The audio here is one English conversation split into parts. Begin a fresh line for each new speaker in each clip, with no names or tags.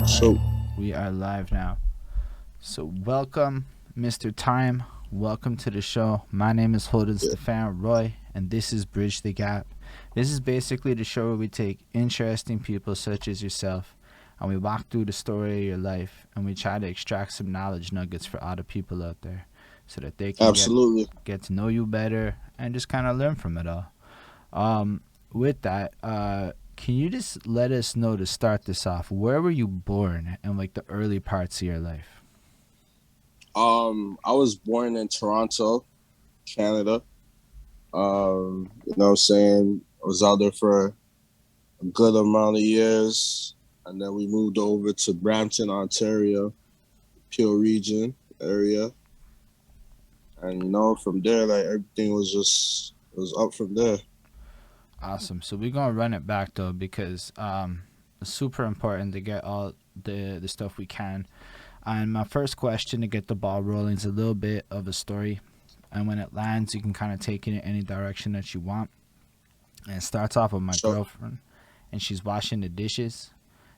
So,
We are live now. So, welcome, Mr. Time. Welcome to the show. My name is Holden
yeah,
Stephan Roy, and this is Bridge the Gap. This is basically the show where we take interesting people such as yourself and we walk through the story of your life and we try to extract some knowledge nuggets for other people out there so that they can
absolutely.
get to know you better and just kind of learn from it all. Um, with that, can you just let us know to start this off? Where were you born and like the early parts of your life?
I was born in Toronto, Canada. You know what I'm saying? I was out there for a good amount of years. And then we moved over to Brampton, Ontario, Peel region area. And from there, like everything was just was up from there.
Awesome. So we're gonna run it back though because it's super important to get all the stuff we can. And my first question to get the ball rolling is a little bit of a story, and when it lands, you can kind of take it in any direction that you want. And it starts off with my
So
girlfriend, and she's washing the dishes.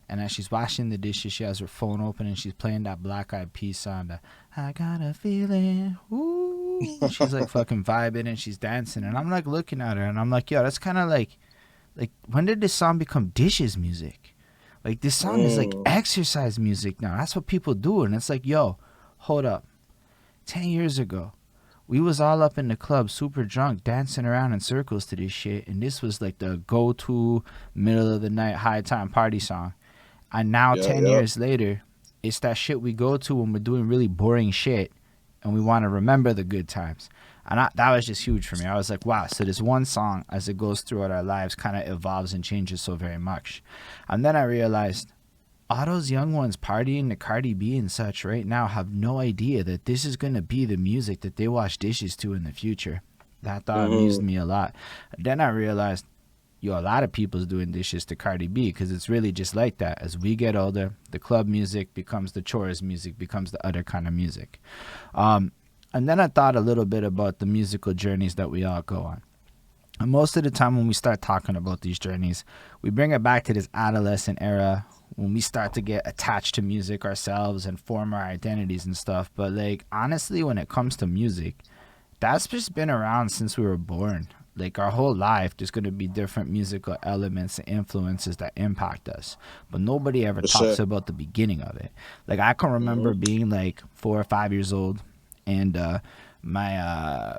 And as she's washing the dishes, she has her phone open and she's playing that Black Eyed Peas song. That I got a feeling, ooh. And she's like fucking vibing and she's dancing. And I'm like looking at her and I'm like, yo, that's kind of like when did this song become dishes music? Like this song is like
mm,
exercise music now. That's what people do. And it's like, yo, hold up. 10 years ago, we was all up in the club, super drunk, dancing around in circles to this shit. And this was like the go-to middle of the night high time party song. And now,
yeah,
10
yeah.
years later, it's that shit we go to when we're doing really boring shit and we want to remember the good times. And that was just huge for me. I was like, wow, so this one song, as it goes throughout our lives, kind of evolves and changes so very much. And then I realized all those young ones partying to Cardi B and such right now have no idea that this is going to be the music that they wash dishes to in the future. That thought amused
hmm
me a lot. Then I realized yo, a lot of people's doing dishes to Cardi B because it's really just like that. As we get older, the club music becomes the chores music, becomes the other kind of music. Um, and then I thought a little bit about the musical journeys that we all go on. And most of the time, when we start talking about these journeys, we bring it back to this adolescent era when we start to get attached to music ourselves and form our identities and stuff. But, like, honestly, when it comes to music, that's just been around since we were born. Like our whole life, there's going to be different musical elements and influences that impact us. But nobody ever
For sure.
talks about the beginning of it. Like I can remember
hmm
being like 4 or 5 years old, and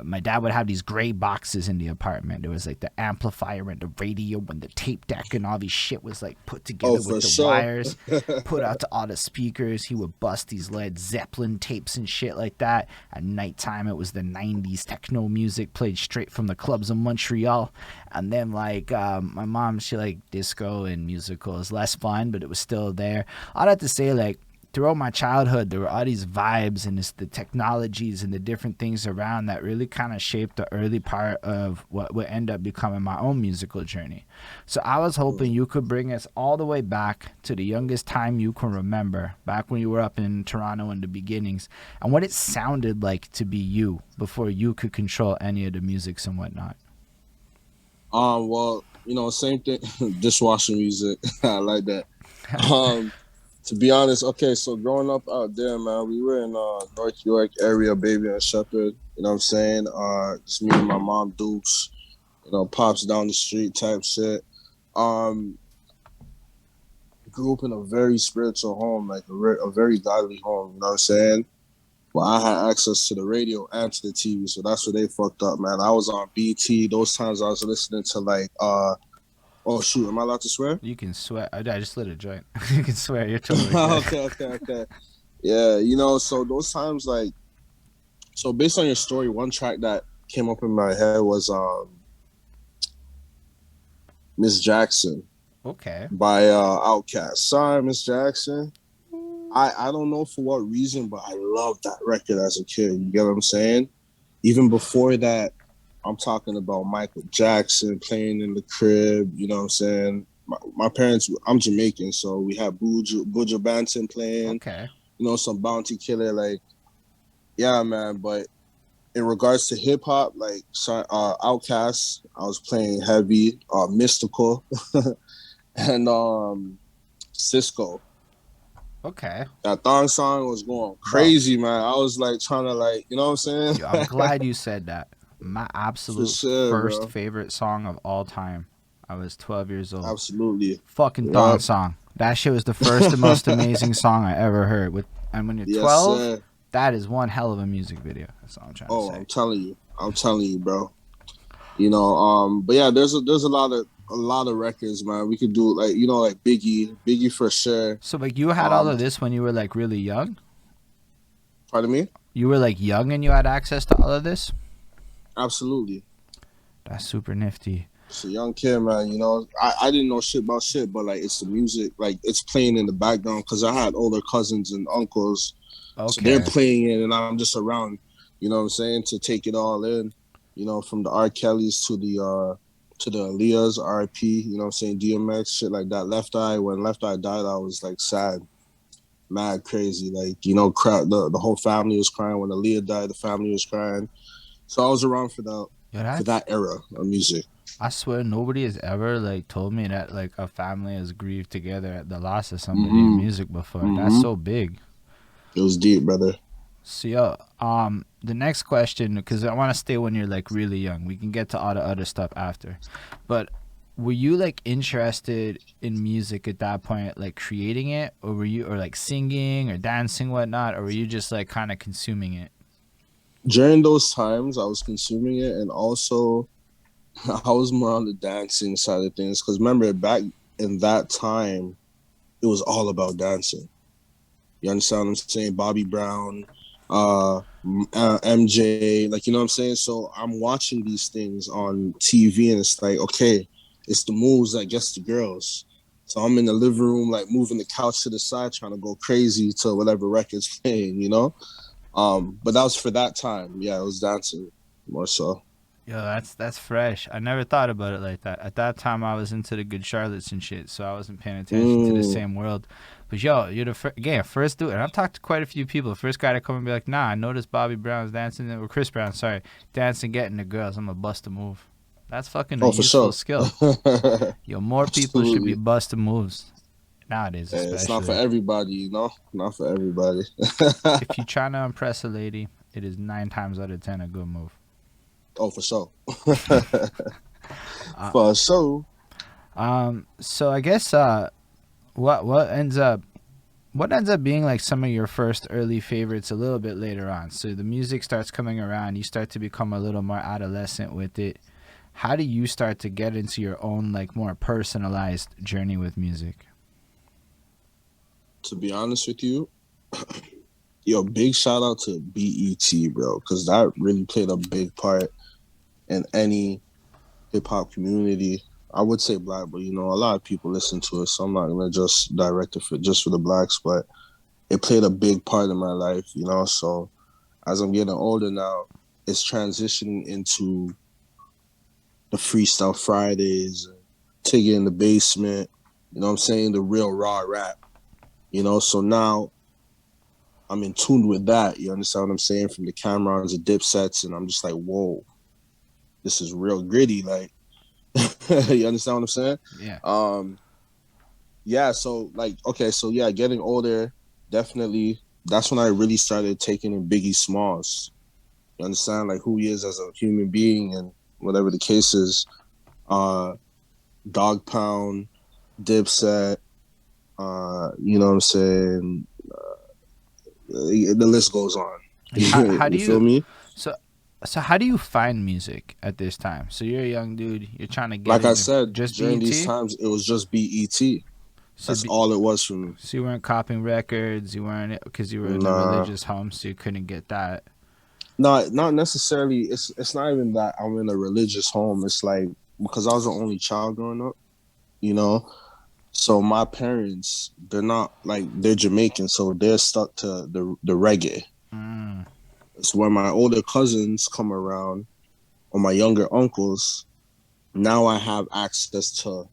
my dad would have these gray boxes in the apartment. There was like the amplifier and the radio and the tape deck and all these shit was like put
Oh,
together
for
with the
sure.
wires put out to all the speakers. He would bust these Led Zeppelin tapes and shit like that. At nighttime, it was the 90s techno music played straight from the clubs of Montreal. And then, like, my mom, she liked disco and musicals. Less fun, but it was still there. All that to say, like, throughout my childhood, there were all these vibes and the technologies and the different things around that really kind of shaped the early part of what would end up becoming my own musical journey. So I was hoping you could bring us all the way back to the youngest time you can remember, back when you were up in Toronto in the beginnings, and what it sounded like to be you before you could control any of the musics and whatnot.
Well, same thing. Dishwasher music. I like that. Um, to be honest, okay, so growing up out there, man, we were in North York area, baby and Shepherd. You know what I'm saying? Just me and my mom Dukes, pops down the street type shit. Um, grew up in a very spiritual home, like a very godly home, you know what I'm saying? Well, I had access to the radio and to the TV, so that's where they fucked up, man. I was on BT. Those times I was listening to like oh shoot, am I allowed to swear?
You can swear. I just lit a joint. You can swear. You're totally good.
Okay. Yeah, so those times like so based on your story, one track that came up in my head was Miss Jackson
Okay.
by Outkast. Sorry, Miss Jackson. I don't know for what reason, but I loved that record as a kid. You get what I'm saying? Even before that, I'm talking about Michael Jackson playing in the crib. You know what I'm saying? My parents, I'm Jamaican, so we had Buju Banton playing.
Okay.
Some Bounty Killer. Like, yeah, man. But in regards to hip hop, like Outkast, I was playing heavy, Mystical, and Cisco.
Okay,
That thong song was going
bro.
crazy, man. I was like trying to like, you know what I'm
Yo, I'm
saying?
glad you said that. My
For
absolute
sure,
first
bro.
favorite song of all time. I was 12 years old.
Absolutely.
Fucking thong
Yep.
song. That shit was the first and most amazing song I ever heard. And when you're
Yes,
12,
sir.
that is one hell of a music video. That's all I'm trying to
Oh,
say.
I'm telling you. I'm telling you, bro. But yeah, there's a lot of records, man. We could do like like Biggie for sure.
So like you had all
Um,
of this when you were like really young?
Pardon me?
You were like young and you had access to all of this?
Absolutely.
That's super nifty.
It's a young kid, man. I didn't know shit about shit, but like it's the music, like it's playing in the background because I had older cousins and uncles, so they're
Okay.
playing it, and I'm just around. You know what I'm saying, to take it all in. From the R. Kellys to the Aaliyahs, R.I.P. You know what I'm saying, DMX, shit like that. Left Eye. When Left Eye died, I was like sad, mad, crazy. Like the whole family was crying when Aaliyah died. The family was crying. So I was around for that
Yo,
for
that's
that era of music.
I swear nobody has ever like told me that like a family has grieved together at the loss of somebody in
Mm-hmm.
music before. That's
Mm-hmm.
so big.
It was deep, brother.
So yo, the next question, because I want to stay when you're like really young. We can get to all the other stuff after, but were you like interested in music at that point, like creating it, or were you, or like singing or dancing, whatnot, or were you just like kind of consuming it?
During those times, I was consuming it, and also I was more on the dancing side of things. Because remember, back in that time, it was all about dancing. You understand what I'm saying? Bobby Brown, MJ, like you know what I'm saying. So I'm watching these things on TV, and it's like, okay, it's the moves that gets the girls. So I'm in the living room, like moving the couch to the side, trying to go crazy to whatever record's playing. But that was for that time. Yeah, it was dancing more so.
Yo, that's fresh. I never thought about it like that. At that time, I was into the Good Charlottes and shit, so I wasn't paying attention to the
Mm.
same world. But yo, you're the again first dude, and I've talked to quite a few people. The first guy to come and be like, "Nah, I noticed Bobby Brown's dancing, or Chris Brown, sorry, dancing, getting the girls. I'm a bust a move." That's fucking a
Oh, for
useful
sure.
skill. Yo, more people should be
Absolutely.
busting moves nowadays,
It's not for
especially.
everybody. Not for everybody.
If you're trying to impress a lady, it is 9 times out of 10 a good move.
Oh, for sure.
Uh,
For sure.
so I guess what ends up being like some of your first early favorites a little bit later on. So the music starts coming around, you start to become a little more adolescent with it. How do you start to get into your own like more personalized journey with music?
To be honest with you, yo, big shout out to BET, bro, because that really played a big part in any hip hop community. I would say black, but a lot of people listen to it, so I'm not gonna just direct it for the blacks, but it played a big part in my life. So as I'm getting older now, it's transitioning into the Freestyle Fridays, Tigger in the Basement, you know what I'm saying? The real raw rap. So now I'm in tune with that. You understand what I'm saying? From the Camerons and Dipsets, and I'm just like, whoa, this is real gritty. Like, you understand what I'm saying?
Yeah.
Um, yeah. So like, okay, so yeah, getting older, definitely. That's when I really started taking in Biggie Smalls. You understand, like who he is as a human being and whatever the case is. Uh, Dog Pound, Dipset. You know what I'm saying? The list goes on.
And how do
You feel
you
me?
so so how do you find music at this time? So you're a young dude, you're trying to get
Like I
into
said,
just
during these
BET?
times, it was just BET.
So
That's all it was for me.
so you weren't copying records, you weren't, because you were in a
Nah,
religious home, so you couldn't get that.
not necessarily. It's not even that I'm in a religious home. It's like because I was the only child growing up. You know, so my parents, they're Jamaican, so they're stuck to the reggae.
Mm.
So when my older cousins come around or my younger uncles, now I have access to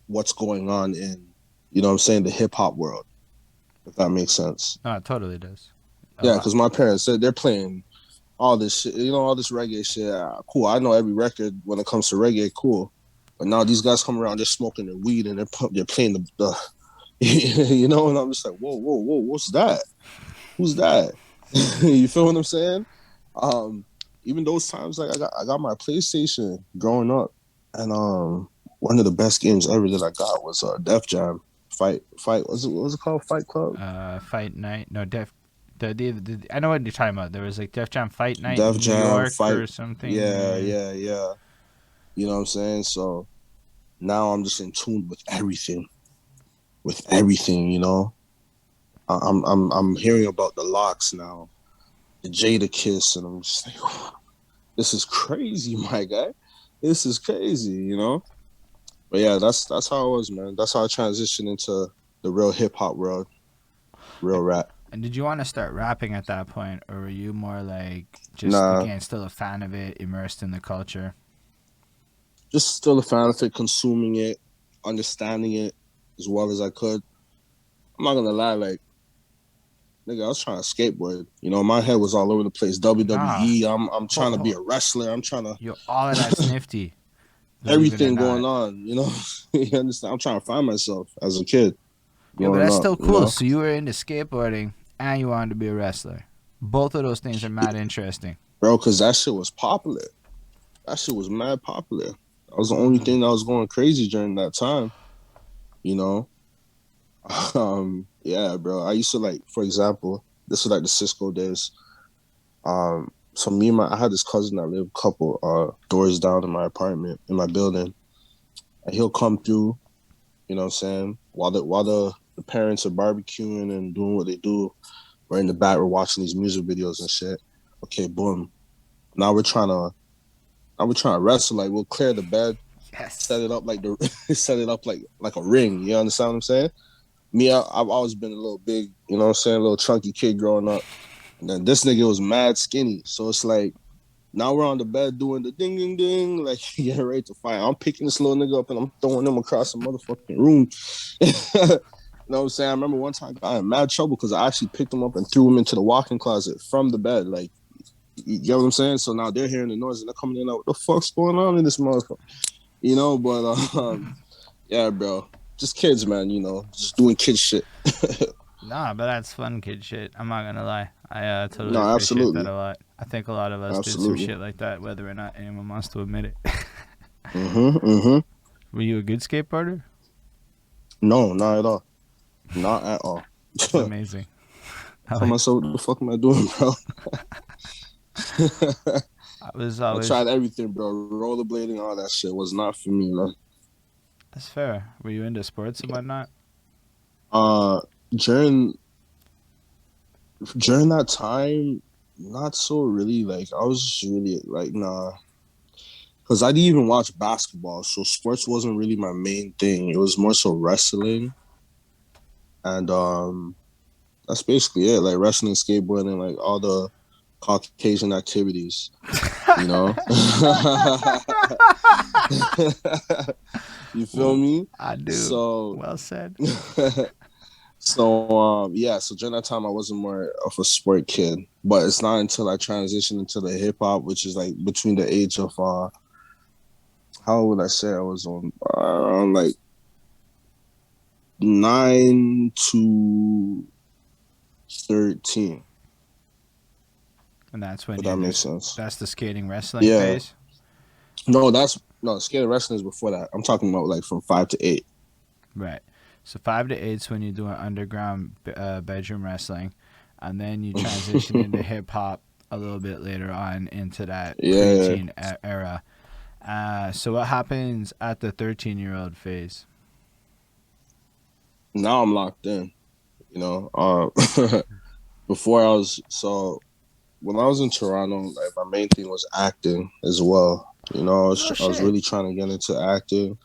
what's going on in, what I'm saying, the hip hop world, if that makes sense.
No, it totally does. A
Yeah,
lot.
because my parents said they're playing all this shit, all this reggae shit. Cool. I know every record when it comes to reggae, cool. But now these guys come around, they're smoking their weed and they're playing the You know, and I'm just like, whoa, what's that? Who's that? You feel what I'm saying? Um, Even those times, like I got my PlayStation growing up, and one of the best games ever that I got was Def Jam fight. What's it called? Fight Club.
Fight night. No, I know what you're talking about. There was like Def Jam Fight Night
Def
in New
Jam
York
fight.
or something.
Yeah,
Yeah.
yeah, yeah. You know what I'm saying? So now I'm just in tune with everything. With everything, you know. I'm hearing about the locks now, the Jada Kiss, and I'm just like, this is crazy, my guy. This is crazy, you know. But yeah, that's how it was, man. That's how I transitioned into the real hip hop world, real rap.
And did you want to start rapping at that point, or were you more like just
Nah,
again still a fan of it, immersed in the culture?
just still a fan of it, consuming it, understanding it as well as I could. I'm not gonna lie, like nigga, I was trying to skateboard. You know, my head was all over the place.
Nah,
WWE. I'm trying to be
ho,
a wrestler. I'm trying to
yo, all of that's nifty. Believe it or
everything going
not.
on. You know, you understand? I'm trying to find myself as a kid
Yeah, but
growing
that's
up.
still
You
cool.
know,
So you were into skateboarding and you wanted to be a wrestler. Both of those things are mad interesting.
bro, because that shit was popular. That shit was mad popular. That was the only
Mm.
thing that was going crazy during that time. You know, yeah, bro. I used to like, for example, this was like the Cisco days. So I had this cousin that lived a couple doors down in my apartment in my building, and he'll come through. You know what I'm saying? While the parents are barbecuing and doing what they do, we're in the back, we're watching these music videos and shit. Okay, boom. Now we're trying to wrestle. Like we'll clear the bed, set
Yes.
it up like the set it up like a ring. You understand what I'm saying? I've always been a little big, you know what I'm saying, a little chunky kid growing up. And then this nigga was mad skinny. So it's like now we're on the bed doing the ding ding ding, like getting ready to fight. I'm picking this little nigga up and I'm throwing him across the motherfucking room. You know what I'm saying? I remember one time I got in mad trouble because I actually picked him up and threw him into the walk-in closet from the bed. Like, you get what I'm saying? So now they're hearing the noise and they're coming in like, what the fuck's going on in this motherfucker? You know, but yeah, bro. Just kids, man, you know, just doing kid shit.
Nah, but that's fun kid shit. I'm not gonna lie. I totally
No,
appreciate that
absolutely.
a lot. I think a lot of us did some
Absolutely.
shit like that, whether or not anyone wants to admit it.
Mm-hmm.
Were you a good skateboarder?
No, not at all. Not at all.
That's amazing. I
Tell
like.
myself, what the fuck am I doing, bro?
I was
I
always.
tried everything, bro. Rollerblading, all that shit was not for me, man.
That's fair. Were you into sports and whatnot?
Uh, during that time, not so really. Like I was just really like nah, because I didn't even watch basketball, so sports wasn't really my main thing. It was more so wrestling, and that's basically it. Like wrestling, skateboarding, like all the Caucasian activities, you know. You feel me?
I do.
So
Well said.
So yeah, so during that time I wasn't more of a sport kid. But it's not until I transitioned into the hip hop, which is like between the age of how would I say I was on around like 9 to 13,
And that's when
if
you're
that makes
just.
sense.
That's the skating wrestling
Yeah.
phase.
No, skating wrestling is before that. I'm talking about like from 5 to 8.
Right. So 5 to 8's when you're doing underground bedroom wrestling, and then you transition into hip hop a little bit later on into that
Yeah.
preteen era. So what happens at the 13-year-old phase?
Now I'm locked in, you know. Before I was so when I was in Toronto, like my main thing was acting as well. You know,
Oh
I was
shit.
really trying to get into acting.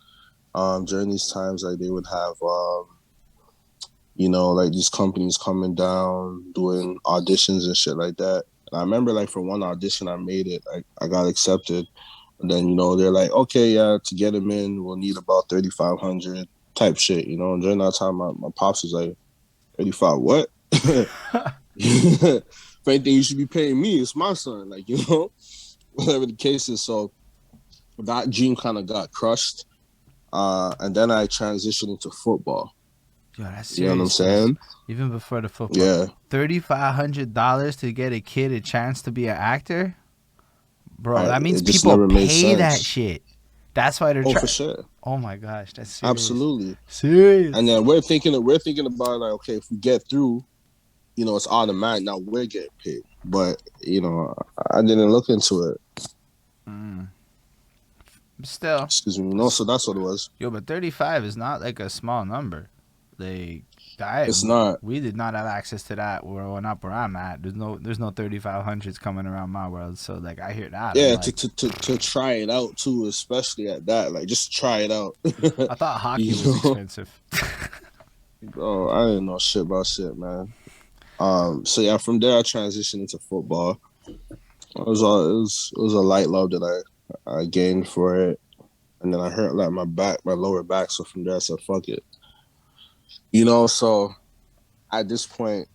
During these times, like they would have, you know, like these companies coming down doing auditions and shit like that. And I remember, like for one audition, I made it. Like I got accepted, and then you know they're like, okay, yeah, to get him in, we'll need about 3,500 type shit. You know, and during that time, my pops was like, 35, what? If anything, you should be paying me. It's my son, like you know, whatever the case is. So that dream kind of got crushed, and then I transitioned into football.
Yo, that's
You know what I'm
serious.
saying?
Even before the football,
Yeah.
$3,500 to get a kid a chance to be an actor, bro. That means
It just
people
never made
pay that
sense.
shit. That's why they're
Oh, for
trying.
sure.
Oh my gosh, that's serious.
Absolutely. And
Serious.
then we're thinking about like, okay, if we get through, it's automatic. Now we're getting paid. But, I didn't look into it.
Mm. Still,
Excuse me. So that's what it was.
yo, but 35 is not like a small number. Like that,
It's not.
we did not have access to that growing up where I'm at. There's no 3500s coming around my world. So like I hear that, I'm
Yeah,
like,
to try it out too, especially at that. Like just try it out.
I thought hockey
you
was
know?
expensive.
Oh, I didn't know shit about shit, man. So yeah, from there I transitioned into football. It was a light love that I gained for it. And then I hurt like my lower back. So from there I said, fuck it. So at this point,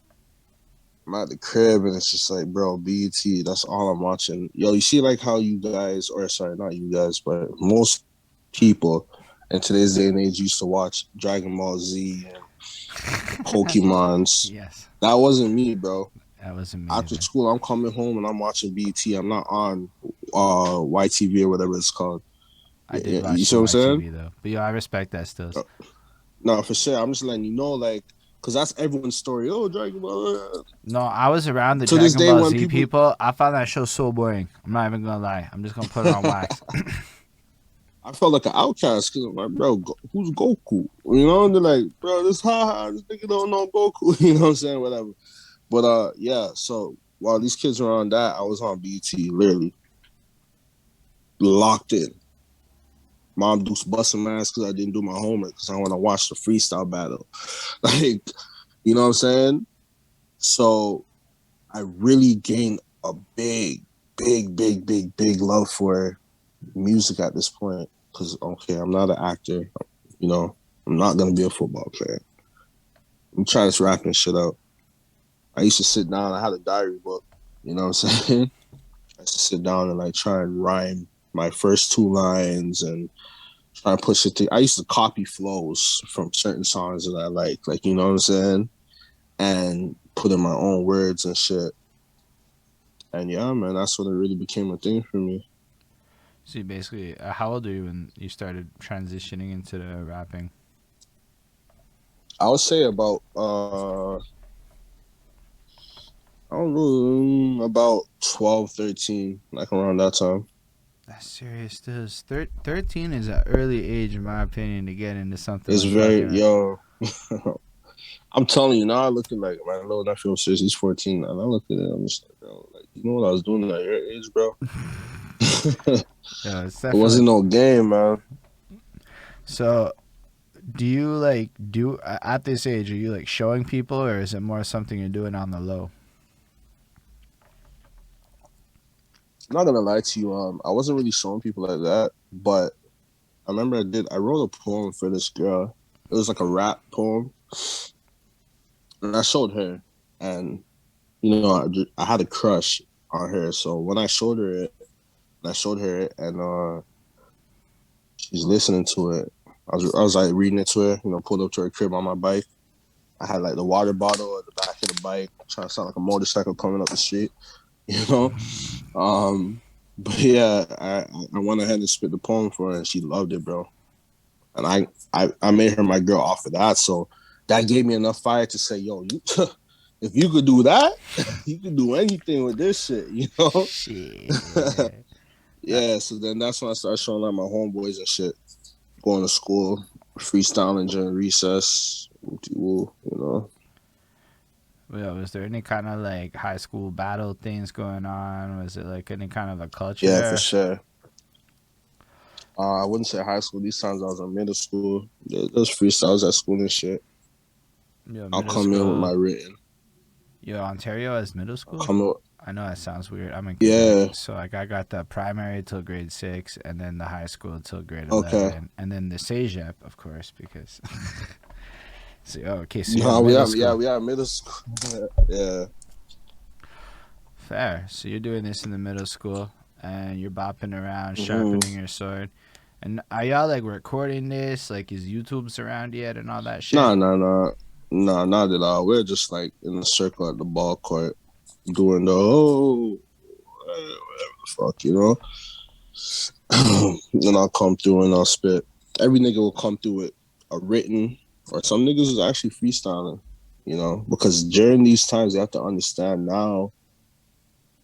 I'm at the crib and it's just like, bro, BET, that's all I'm watching. Yo, you see like how you guys, or sorry, not you guys, but most people in today's day and age used to watch Dragon Ball Z and Pokemons.
Yes,
That wasn't me, bro.
that wasn't me
After
either.
school, I'm coming home and I'm watching BET. I'm not on YTV or whatever it's called.
I did
You
watch
see
the
what I'm saying?
YTV though, but yo, I respect that still.
No, for sure. I'm just letting you know, like, because that's everyone's story. Oh, Dragon Ball.
No, I was around the
To this
Dragon
day,
Ball
when
Z
people,
people. I found that show so boring. I'm not even gonna lie. I'm just gonna put it on wax.
I felt like an outcast because I'm like, bro, who's Goku? And they're like, bro, this this nigga don't know Goku. You know what I'm saying? Whatever. But yeah. So while these kids were on that, I was on BT, literally locked in. Mom Deuce busting my ass because I didn't do my homework because I want to watch the freestyle battle. Like, you know what I'm saying? So I really gained a big, big, big, big, big love for music at this point. Because, okay, I'm not an actor. I'm not going to be a football player. I'm trying this rapping shit out. I used to sit down. I had a diary book. You know what I'm saying? I used to sit down and like try and rhyme my first two lines and try and push it through. I used to copy flows from certain songs that I like, you know what I'm saying? And put in my own words and shit. And yeah, man, that's when it really became a thing for me.
So you basically, how old are you when you started transitioning into the rapping?
I would say about I don't know, about 12, 13, like around that time.
That's serious. This 13 is an early age, in my opinion, to get into something
It's
like
very
fucking.
yo. I'm telling you now. I look at like my little nephew upstairs. He's 14, and I look at it. I'm just like, bro, like you know what I was doing at your age, bro. It
Yeah, it's
wasn't
definitely.
no game, man.
So, do you like do at this age? Are you like showing people, or is it more something you're doing on the low?
I'm not gonna lie to you. I wasn't really showing people like that, but I remember I wrote a poem for this girl. It was like a rap poem, and I showed her, and I had a crush on her. So when I showed her it, and she's listening to it. I was like reading it to her, pulled up to her crib on my bike. I had like the water bottle at the back of the bike, trying to sound like a motorcycle coming up the street, you know. Um, but yeah, I went ahead and spit the poem for her, and she loved it, bro. And I made her my girl off of that. So that gave me enough fire to say, yo, if you could do that, you could do anything with this shit,
Shit.
Yeah, so then that's when I started showing out my homeboys and shit, going to school, freestyling during recess,
Well, was there any kind of like high school battle things going on? Was it like any kind of a culture
Yeah, for
there?
sure. I wouldn't say high school. These times I was in middle school. There's freestyles at school and shit.
Yo,
I'll
middle
come in with my
school.
written.
Yo, Ontario has middle
I'll
school?
come in.
I know that sounds weird. I'm in Quebec.
Yeah.
So like I got the primary till grade 6 and then the high school till grade
Okay.
11 and then the CEGEP, of course, because so okay, so you're
No,
middle school.
we have middle school. Yeah.
Fair. So you're doing this in the middle school and you're bopping around,
Hmm.
sharpening your sword. And are y'all like recording this? Like, is YouTube's around yet and all that shit?
Nah, nah, nah, nah, not at all. We're just like in a circle at the ball court doing the whatever the fuck, you know. Then I'll come through and I'll spit. Every nigga will come through with a written, or some niggas is actually freestyling, you know, because during these times you have to understand now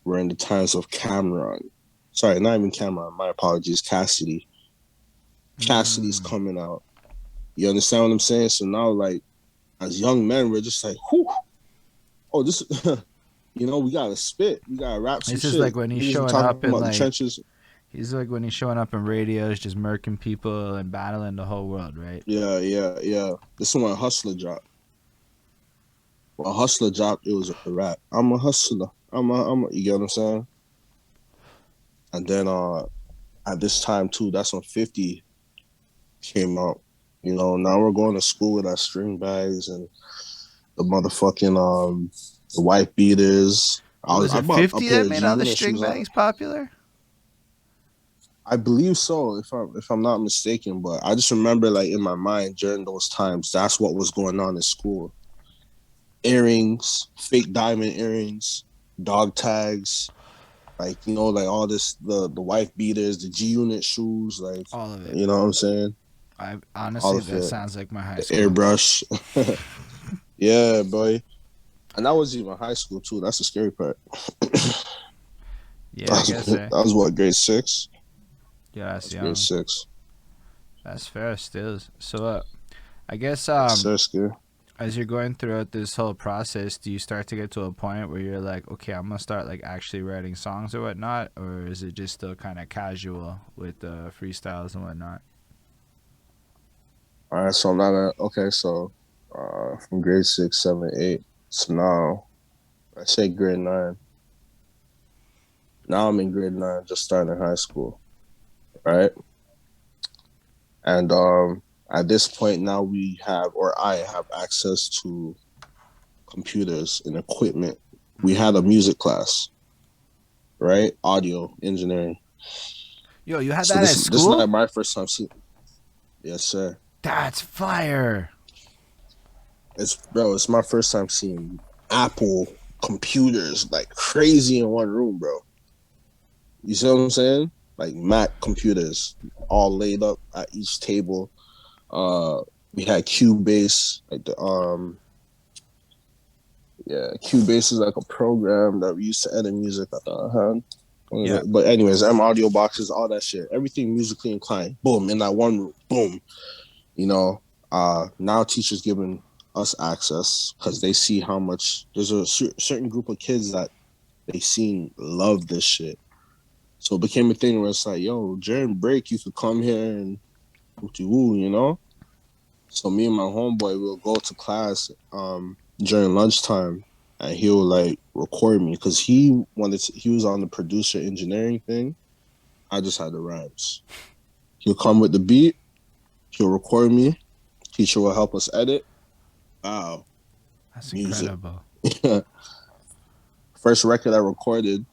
we're in the times of Cameron. Sorry, not even Cameron. My apologies, Cassidy. Cassidy's
Mm.
coming out. You understand what I'm saying? So now, like, as young men, we're just like, whew, oh, this, you know, we gotta spit, we gotta rap some
This is like
shit.
when he's
Niggas are
showing
talking
up in
about the
like
trenches.
he's like when he's showing up in radios, just murking people and battling the whole world, right?
Yeah, yeah, yeah. This is when Hustler dropped. When Hustler dropped, it was a rap. I'm a hustler. You get what I'm saying? And then at this time too, that's when 50 came out. You know, now we're going to school with our string bags and the motherfucking the white beaters.
Was
I
it
bought a
50
pair
that
of
made
G
all the
Unit
string
shoes.
bags popular?
I believe so, if I'm not mistaken. But I just remember, like, in my mind during those times, that's what was going on in school. Earrings, fake diamond earrings, dog tags, like, you know, like all this, the wife beaters, the G Unit shoes, like,
All of it.
you know what I'm saying?
I
All
honestly,
of
that
it.
sounds like my high
The
school.
airbrush. Yeah, boy. And that was even high school too. That's the scary part.
Yeah, I guess.
That was what, grade six?
Yeah, that's
That's grade
young.
six.
That's fair still. So, I guess
Yes, sir, scary.
as you're going throughout this whole process, do you start to get to a point where you're like, okay, I'm gonna start like actually writing songs or whatnot, or is it just still kind of casual with the freestyles and whatnot?
All right, so I'm not okay, so from grade six, seven, eight. So now I say grade nine. Now I'm in grade nine, just starting high school, right? And at this point now we have, or I have, access to computers and equipment. We had a music class, right? Audio engineering.
Yo, you had
So
that at
this is
school?
not my first time seeing. Yes, sir.
That's fire.
It's my first time seeing Apple computers like crazy in one room, bro. You see what I'm saying? Like Mac computers all laid up at each table. Uh, we had Cubase, like the yeah, Cubase is like a program that we used to edit music. I thought I had.
Yeah.
But anyways, M audio boxes, all that shit, everything musically inclined. Boom, in that one room. Boom. You know, now teachers giving us access because they see how much there's a certain group of kids that they seen love this shit. So it became a thing where it's like, yo, during break, you could come here and woo, you know? So me and my homeboy will go to class during lunchtime and he'll like record me because he was on the producer engineering thing. I just had the rhymes. He'll come with the beat, he'll record me, teacher will help us edit. Wow,
That's
music.
incredible.
First record I recorded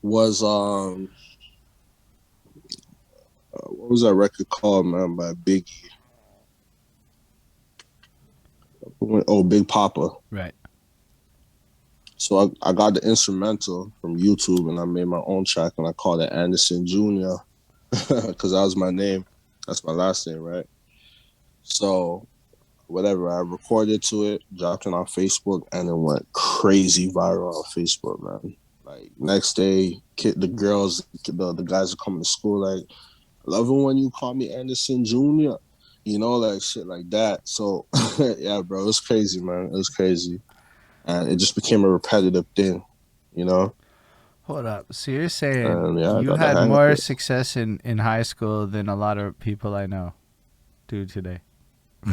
was what was that record called, man, by Biggie? Oh, Big Papa.
Right.
So I got the instrumental from YouTube and I made my own track and I called it Anderson Jr. because that was my name. That's my last name, right? So whatever, I recorded to it, dropped it on Facebook, and it went crazy viral on Facebook, man. Like next day, the girls, the guys are coming to school like, I love it when you call me Anderson Jr. You know, like shit like that. So yeah, bro, it was crazy, man. It was crazy. And it just became a repetitive thing, you know?
Hold up. So you're saying
And yeah, I
you
got the
had
hang of
more
it.
success in high school than a lot of people I know do today?
I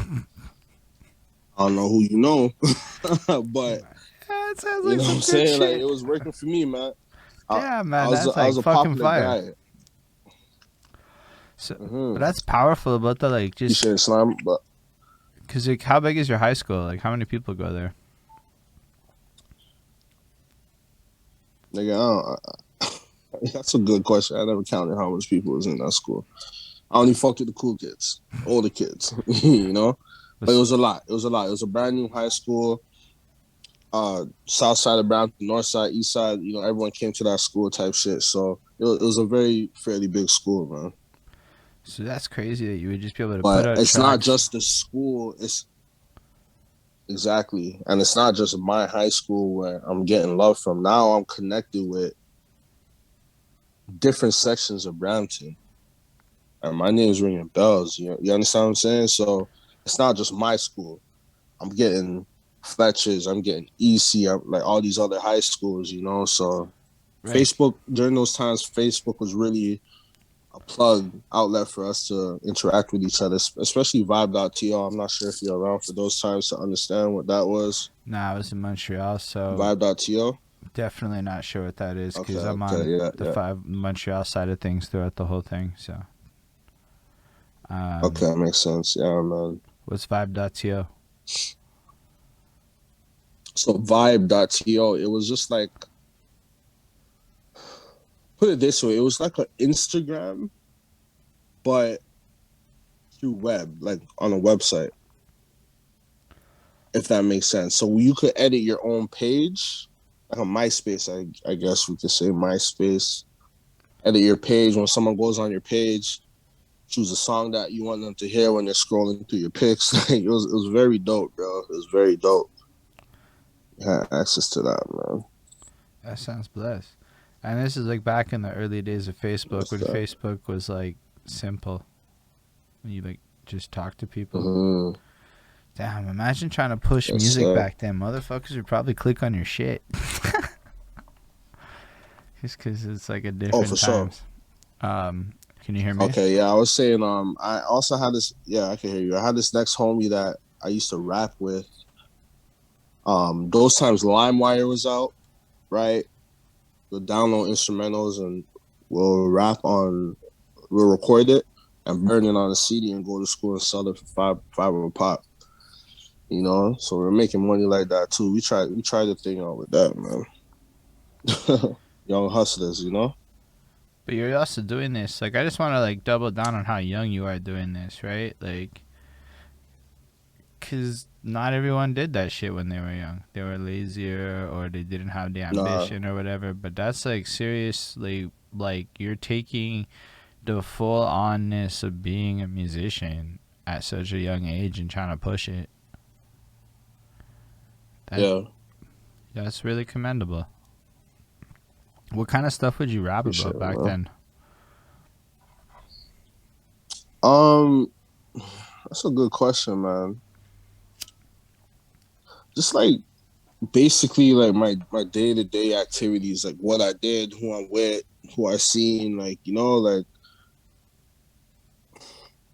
don't know who you know, but
Yeah, it sounds
you
like
know what
some
I'm
good
saying? Like it
shit.
was working for me, man.
Damn, man, that's
I
like
was a
fucking
popular
fire.
guy.
So, but
Mm-hmm.
that's powerful about the like
You
just
should Islam, but
because like how big is your high school? Like how many people go there?
nigga, That's a good question. I never counted how much people was in that school. I only fucked with the cool kids, older kids, you know. But it
Was
was a lot. It was a lot. It was a brand new high school. South side of Brampton, north side, east side. You know, everyone came to that school type shit. So it was a very fairly big school, man.
so that's crazy that you would just be able to put
But
out
it's not
tracks.
just the school. It's exactly, and it's not just my high school where I'm getting love from. Now I'm connected with different sections of Brampton, and my name's ringing bells. You understand what I'm saying? So it's not just my school. I'm getting Fletcher's. I'm getting EC. I'm, like all these other high schools. You know, so
Right.
Facebook during those times, Facebook was really a plug outlet for us to interact with each other, especially Vibe.to. I'm not sure if you're around for those times to understand what that was.
Nah, I was in Montreal, so
Vibe.to.
definitely not sure what that is
Okay,
because I'm
okay,
on
yeah,
the
yeah.
five Montreal side of things throughout the whole thing. So,
Okay,
um,
that makes sense. Yeah, man.
what's Vibe.to?
So Vibe.to, it was just like, put it this way, it was like an Instagram, but through web, like on a website, if that makes sense. So you could edit your own page, like a MySpace, I guess we could say MySpace. Edit your page when someone goes on your page, choose a song that you want them to hear when they're scrolling through your pics. It was very dope, bro. It was very dope. You had access to that, man.
That sounds blessed. And this is like back in the early days of Facebook
What's
when
that?
Facebook was like simple. When you like just talk to people.
Mm-hmm.
Damn, imagine trying to push
Yes,
music
sir.
back then. Motherfuckers would probably click on your shit. Just because it's like a
Oh, for
different
sure.
times. Can you hear me?
Okay, yeah, I was saying, I also had this. Yeah, I can hear you. I had this next homie that I used to rap with. Those times LimeWire was out, right? We'll download instrumentals and we'll rap on, we'll record it and burn it on a CD and go to school and sell it for five of a pop. You know, so we're making money like that too. We tried the thing out with that, man. Young hustlers, you know.
But you're also doing this. Like, I just want to like double down on how young you are doing this, right? Like, because not everyone did that shit when they were young. They were lazier or they didn't have the
Nah,
ambition or whatever. But that's like seriously, like, you're taking the full onness of being a musician at such a young age and trying to push it. That
yeah,
that's really commendable. What kind of stuff would you rap
appreciate
about
it,
back
man.
then?
Um, that's a good question, man. Just like basically like my day-to-day activities, like what I did, who I'm with, who I seen, like, you know, like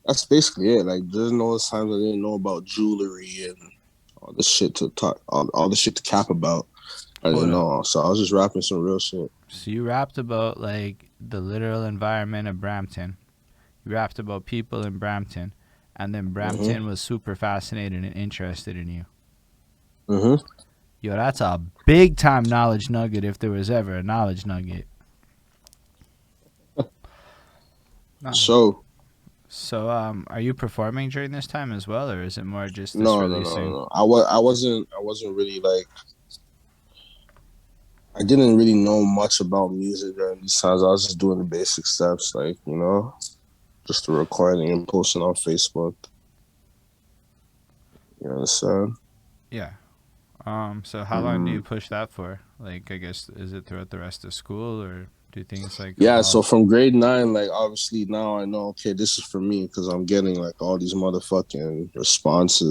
that's basically it. Like there's no times I didn't know about jewelry and all the shit to talk, all the shit to cap about. I
Hold
didn't
up.
know, so I was just rapping some real shit.
So you rapped about like the literal environment of Brampton. You rapped about people in Brampton, and then
Mm-hmm.
Brampton was super fascinated and interested in you.
Mm-hmm.
Yo, that's a big time knowledge nugget if there was ever a knowledge nugget. No.
So
So, are you performing during this time as well, or is it more just this
no, no, no,
releasing?
no. I wasn't really like I didn't really know much about music during these times. I was just doing the basic steps, like, you know, just the recording and posting on Facebook. You understand?
Yeah. So how long do you
Mm.
push that for? Like, I guess, is it throughout the rest of school, or do things like
Yeah, so
evolve?
from grade 9, like obviously now I know, okay, this is for me because I'm getting like all these motherfucking response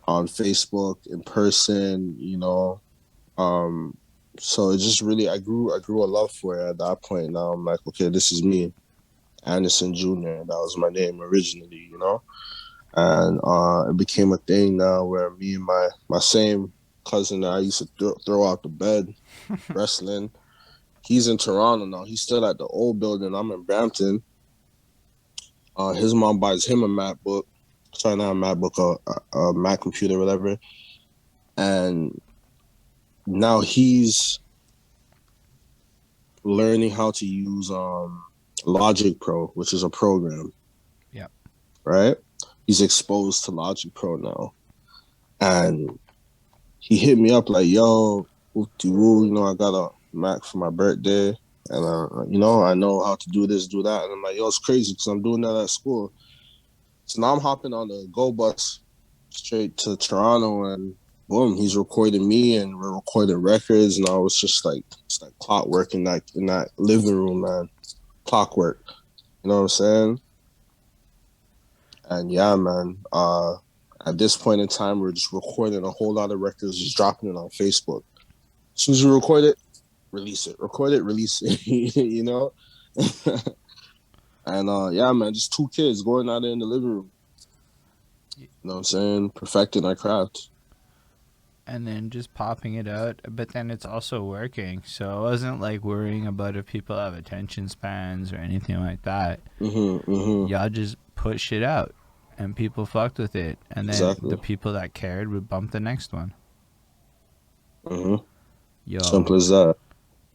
on Facebook in person, you know. Um, so it just really I grew a love for it at that point. Now I'm like, okay, this is me, Anderson Jr. That was my name originally, you know. And it became a thing now where me and my same cousin that I used to throw out the bed wrestling. He's in Toronto now. He's still at the old building. I'm in Brampton. His mom buys him a MacBook. Sorry, not a MacBook, a Mac computer, whatever. And now learning how to use Logic Pro, which is a program,
Yep.
right? He's exposed to Logic Pro now, and he hit me up like, "Yo, woo, I got a Mac for my birthday, and I know how to do this, do that." And I'm like, "Yo, it's crazy because I'm doing that at school." So now I'm hopping on the Go bus straight to Toronto, and boom, he's recording me, and we're recording records, and I was just like, it's like clockwork in that living room, man, clockwork. You know what I'm saying? And yeah, man. At this point in time, we're just recording a whole lot of records, just dropping it on Facebook. As soon as you record it, release it. Record it, release it. you know. And yeah, man, just two kids going out there in the living room. You know what I'm saying? Perfecting our craft.
And then just popping it out, but then it's also working. So I wasn't like worrying about if people have attention spans or anything like that. Y'all just put shit out, and people fucked with it, and then the
Exactly.
people that cared would bump the next one.
Simple
Yo,
as that.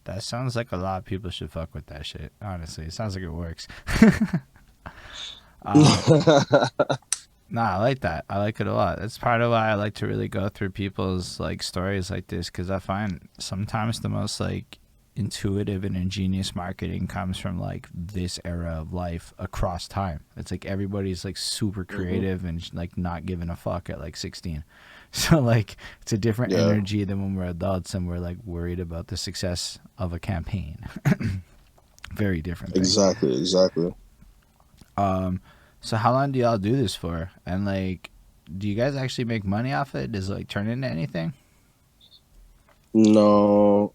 that sounds like a lot of people should fuck with that shit. Honestly, it sounds like it works. um, Nah, I like that. I like it a lot. That's part of why I like to really go through people's like stories like this, because I find sometimes the most like intuitive and ingenious marketing comes from like this era of life across time. It's like everybody's like super creative and like not giving a fuck at like 16. So like it's a different
Yeah.
energy than when we're adults and we're like worried about the success of a campaign. Very different thing.
Exactly.
Um, so how long do y'all do this for? And like, do you guys actually make money off it? Does it like turn into anything?
No.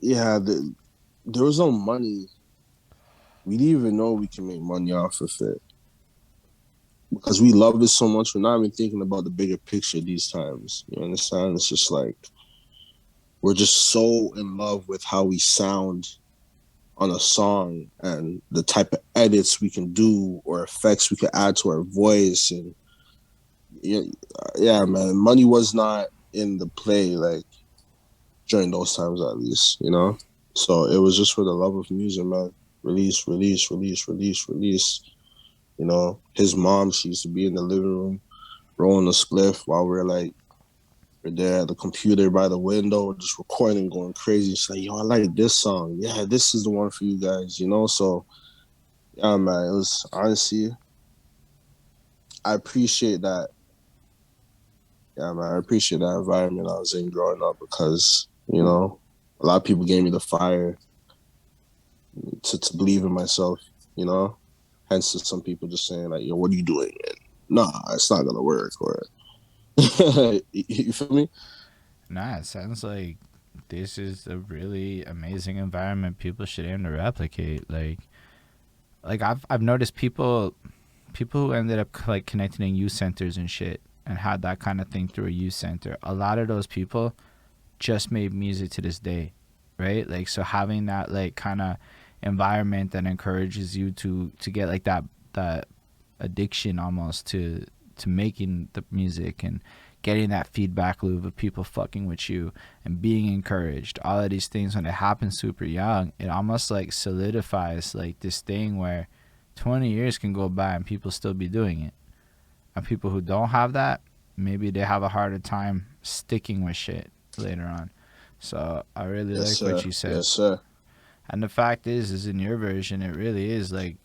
Yeah. There was no money. We didn't even know we can make money off of it because we love it so much. We're not even thinking about the bigger picture these times. You understand? It's just like we're just so in love with how we sound on a song and the type of edits we can do or effects we can add to our voice. And yeah, yeah, man, money was not in the play like during those times at least. So it was just for the love of music, man. Release. His mom, she used to be in the living room rolling a spliff while we're there at the computer by the window, just recording, going crazy. She's like, "Yo, I like this song. Yeah, this is the one for you guys." So yeah, man, it was honestly, I appreciate that. Yeah, man, I appreciate that environment I was in growing up because a lot of people gave me the fire to believe in myself. You know, hence some people just saying like, "Yo, what are you doing?" And, nah, it's not gonna work. Or you feel me?
Nah, it sounds like this is a really amazing environment people should aim to replicate. Like I've noticed people who ended up like connecting in youth centers and shit and had that kind of thing through a youth center. A lot of those people just made music to this day, right? Like so having that like kind of environment that encourages you to get like that addiction almost to making the music and getting that feedback loop of people fucking with you and being encouraged, all of these things when it happens super young, it almost like solidifies like this thing where 20 years can go by and people still be doing it. And people who don't have that, maybe they have a harder time sticking with shit later on. So I really
Yes,
like what
sir.
you said.
Yes, sir.
And the fact is in your version, it really is like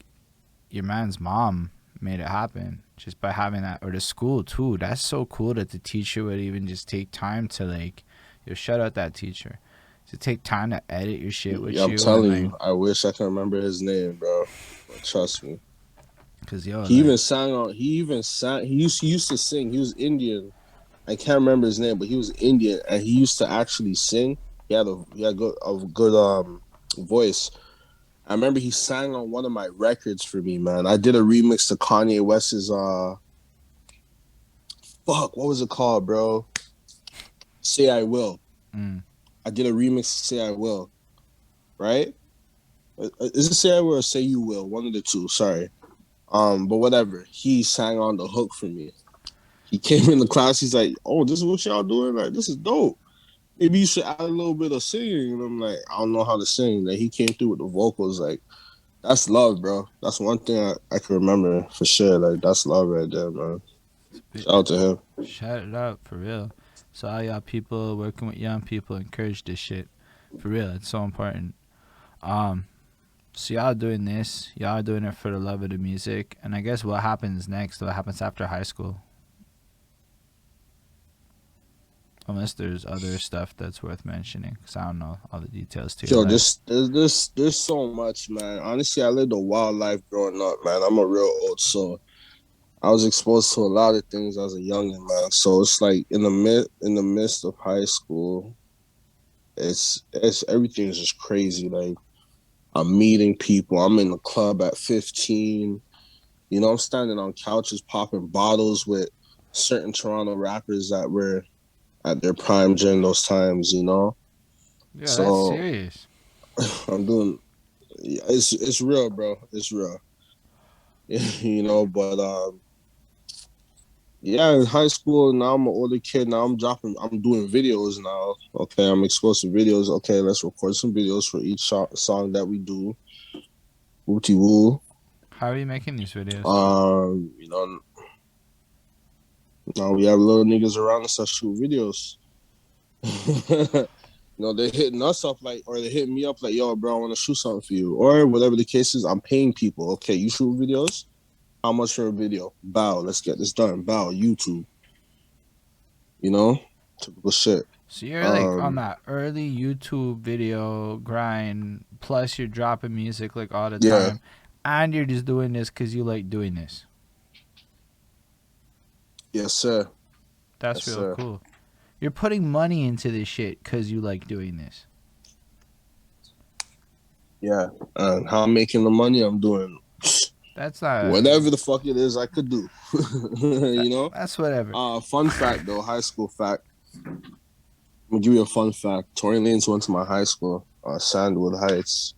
your man's mom made it happen just by having that, or the school too. That's so cool that the teacher would even just take time to like, shout out that teacher, to take time to edit your shit
Yeah,
with
I'm
you and
telling
like,
you, I wish I could remember his name, bro. But trust me.
cause yo,
He even
like,
sang on. He even sang. He used to sing. He was Indian. I can't remember his name, but he was Indian, and he used to actually sing. He had a good voice. I remember he sang on one of my records for me, man. I did a remix to Kanye West's what was it called, bro? Say I Will.
mm,
I did a remix to Say I Will, right? Is it Say I Will or Say You Will? One of the two. Sorry. But whatever. He sang on the hook for me. He came in the class. He's like, "Oh, this is what y'all doing? Like, this is dope." maybe you should add a little bit of singing. And I'm like, I don't know how to sing. That he came through with the vocals. Like, that's love, bro. That's one thing I can remember for sure. Like, that's love right there, man. Shout out to him.
Shout it out for real. So all y'all people working with young people, encourage this shit. For real, it's so important. Um, so y'all doing this, y'all doing it for the love of the music, and I guess what happens next? What happens after high school? Unless there's other stuff that's worth mentioning, because I don't know all the details to your
Yo,
life.
there's so much, man. Honestly, I lived a wild life growing up, man. I'm a real old soul. I was exposed to a lot of things as a youngin', man. So it's like in the midst of high school, it's everything's just crazy. Like I'm meeting people. I'm in the club at 15. You know, I'm standing on couches popping bottles with certain Toronto rappers that were at their prime during those times, you know.
Yeah, that's
So
serious.
I'm doing it's real, bro. It's real. You know, but yeah, in high school now I'm an older kid. Now I'm doing videos now. Okay, I'm exposed to videos. Okay, let's record some videos for each song that we do. Wooty woo.
How are you making these videos?
You know, now we have little niggas around us that shoot videos. You know, they're hitting us up like, or they're hitting me up like, yo, bro, I want to shoot something for you. Or whatever the case is, I'm paying people. Okay, you shoot videos? How much for a video? Bow, let's get this done. Bow, YouTube, you know? Typical shit.
So you're like on
Um,
that early YouTube video grind, plus you're dropping music like all the
yeah,
time, and you're just doing this because you like doing this.
yes, sir. Yes,
That's real
sir.
cool. You're putting money into this shit because you like doing this.
Yeah. And how I'm making the money, I'm doing
That's not.
whatever the fuck it is I could do. You know?
That's whatever.
Fun fact though, high school fact. I'm gonna give you a fun fact. Tory Lanez went to my high school, Sandwood Heights.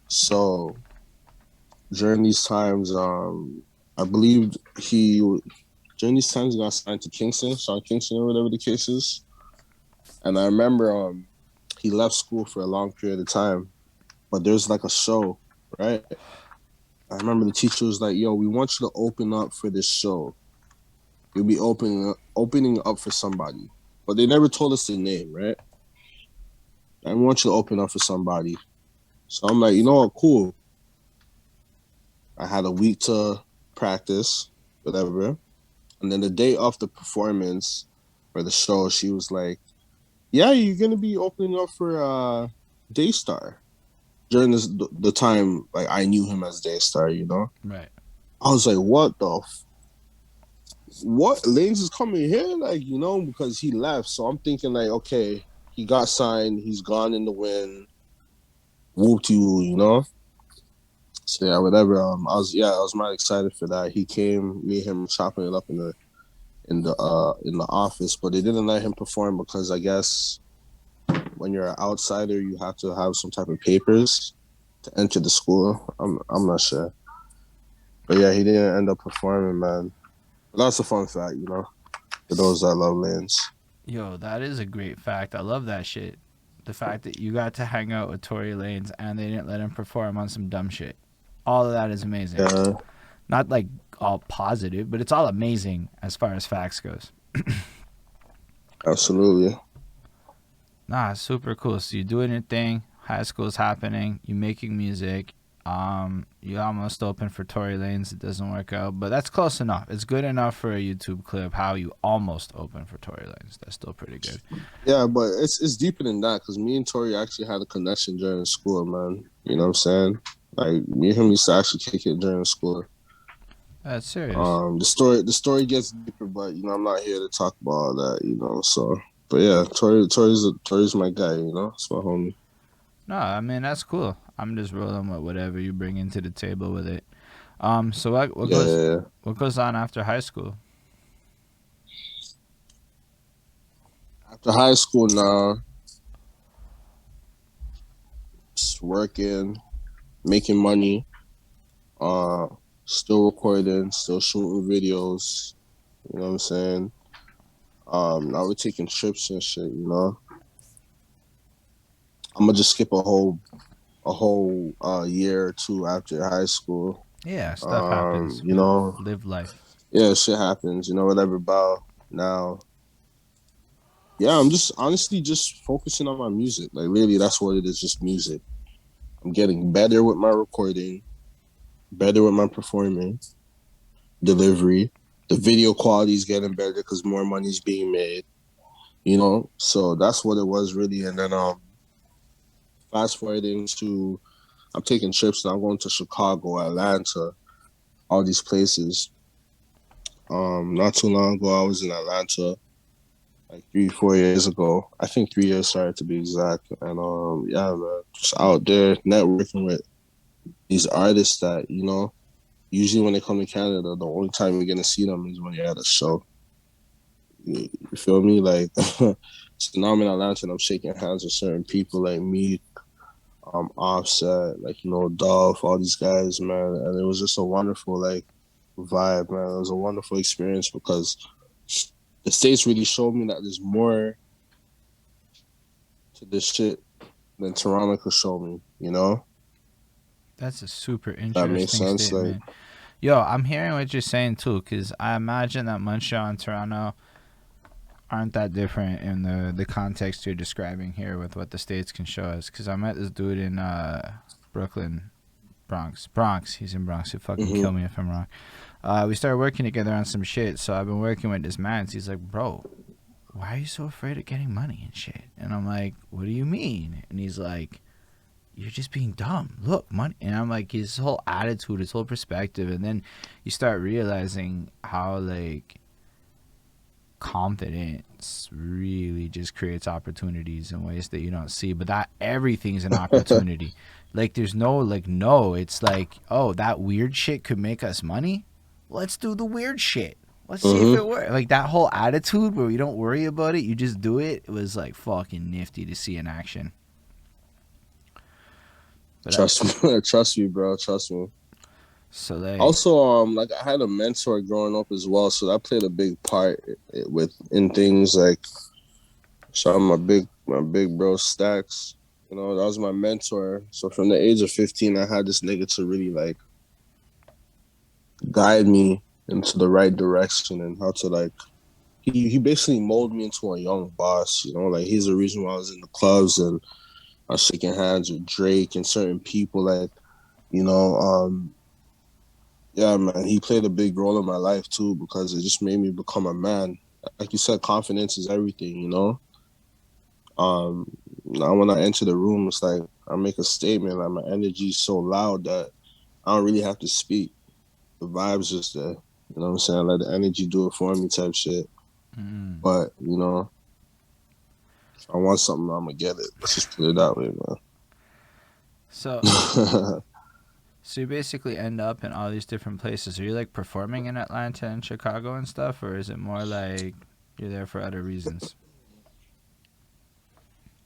So during these times, I believe he during these times he got signed to Kingston, Sean Kingston or whatever the case is. And I remember he left school for a long period of time, but there's like a show, right? I remember the teacher was like, "Yo, we want you to open up for this show. You'll be opening up for somebody." But they never told us the name, right? I want you to open up for somebody. So I'm like, you know what, cool. I had a week to practice, whatever. And then the day of the performance or the show, she was like, yeah, you're gonna be opening up for Daystar. During the time, like I knew him as Daystar, you know.
Right.
I was like, what? Lanes is coming here, like you know, because he left. So I'm thinking like, okay, he got signed, he's gone in the wind, whoop to you, you know. So yeah, whatever. I was mad excited for that. He came, me and him chopping it up in the office, but they didn't let him perform because I guess when you're an outsider, you have to have some type of papers to enter the school. I'm not sure, but yeah, he didn't end up performing, man. But that's a fun fact, you know, for those that love Lance.
Yo, that is a great fact. I love that shit. The fact that you got to hang out with Tory Lanez and they didn't let him perform on some dumb shit. All of that is amazing.
Yeah,
Not like all positive, but it's all amazing as far as facts goes.
absolutely.
Nah, super cool. So you're doing your thing. High school's happening. You're making music. You almost open for Tory Lanez. It doesn't work out, but that's close enough. It's good enough for a YouTube clip. How you almost open for Tory Lanez. That's still pretty good.
Yeah, but it's deeper than that because me and Tori actually had a connection during school, man. You know what I'm saying? Like me and him used to actually kick it during school.
That's serious.
The story gets deeper, but you know I'm not here to talk about all that, you know. So, but yeah, Tori's my guy, you know. It's my homie.
No, I mean that's cool. I'm just rolling with whatever you bring into the table with it. So
Yeah, yeah, yeah.
what goes on after high school?
After high school now, just working, making money, uh, still recording, still shooting videos. You know what I'm saying? Now we're taking trips and shit, you know. I'm gonna just skip a whole year or two after high school.
Yeah, stuff happens.
You
We
know,
live life.
yeah, shit happens. You know, whatever. Bow now. Yeah, I'm just honestly just focusing on my music. Like really, that's what it is. Just music. I'm getting better with my recording, better with my performing, delivery. The video quality is getting better because more money's being made. You know, so that's what it was really. And then fast forwarding to, I'm taking trips and I'm going to Chicago, Atlanta, all these places. Not too long ago, I was in Atlanta, like 3, 4 years ago. I think 3 years, sorry to be exact. And yeah, man, just out there networking with these artists that usually when they come to Canada, the only time you're gonna see them is when you're at a show. You feel me? Like, so now I'm in Atlanta and I'm shaking hands with certain people like me, Offset, like Dolph, all these guys, man, and it was just a wonderful like vibe, man. It was a wonderful experience because the states really showed me that there's more to this shit than Toronto could show me.
That's a super
That makes
interesting
sense. Like,
statement. Yo, I'm hearing what you're saying too, because I imagine that Montreal and Toronto aren't that different in the context you're describing here with what the states can show us. Because I met this dude in Brooklyn, Bronx. He's in Bronx. He'd fucking
mm-hmm.
kill me if I'm wrong. We started working together on some shit. So I've been working with this man. So he's like, bro, why are you so afraid of getting money and shit? And I'm like, what do you mean? And he's like, you're just being dumb. Look, money. And I'm like, his whole attitude, his whole perspective. And then you start realizing how, like, confidence really just creates opportunities in ways that you don't see. But that everything's an opportunity. Like, there's no, like, no. It's like, oh, that weird shit could make us money? Let's do the weird shit. Let's see if
Mm-hmm.
it works. Like, that whole attitude where you don't worry about it, you just do it, it was, like, fucking nifty to see in action. But
Trust me, trust me, bro. Trust me.
so like,
Also, like I had a mentor growing up as well, so that played a big part in things like. So I'm my big bro Stacks. That was my mentor. So from the age of 15, I had this nigga to really like guide me into the right direction and how to like. He basically molded me into a young boss. Like he's the reason why I was in the clubs and I was shaking hands with Drake and certain people. Like, you know, yeah, man, he played a big role in my life too because it just made me become a man. Like you said, confidence is everything. Now when I enter the room, it's like I make a statement. Like my energy is so loud that I don't really have to speak. The vibe's just there. You know what I'm saying? Let the energy do it for me, type shit. But if I want something, I'm gonna get it. Let's just put it that way,
so
man.
so you basically end up in all these different places. Are you like performing in Atlanta and Chicago and stuff, or is it more like you're there for other reasons?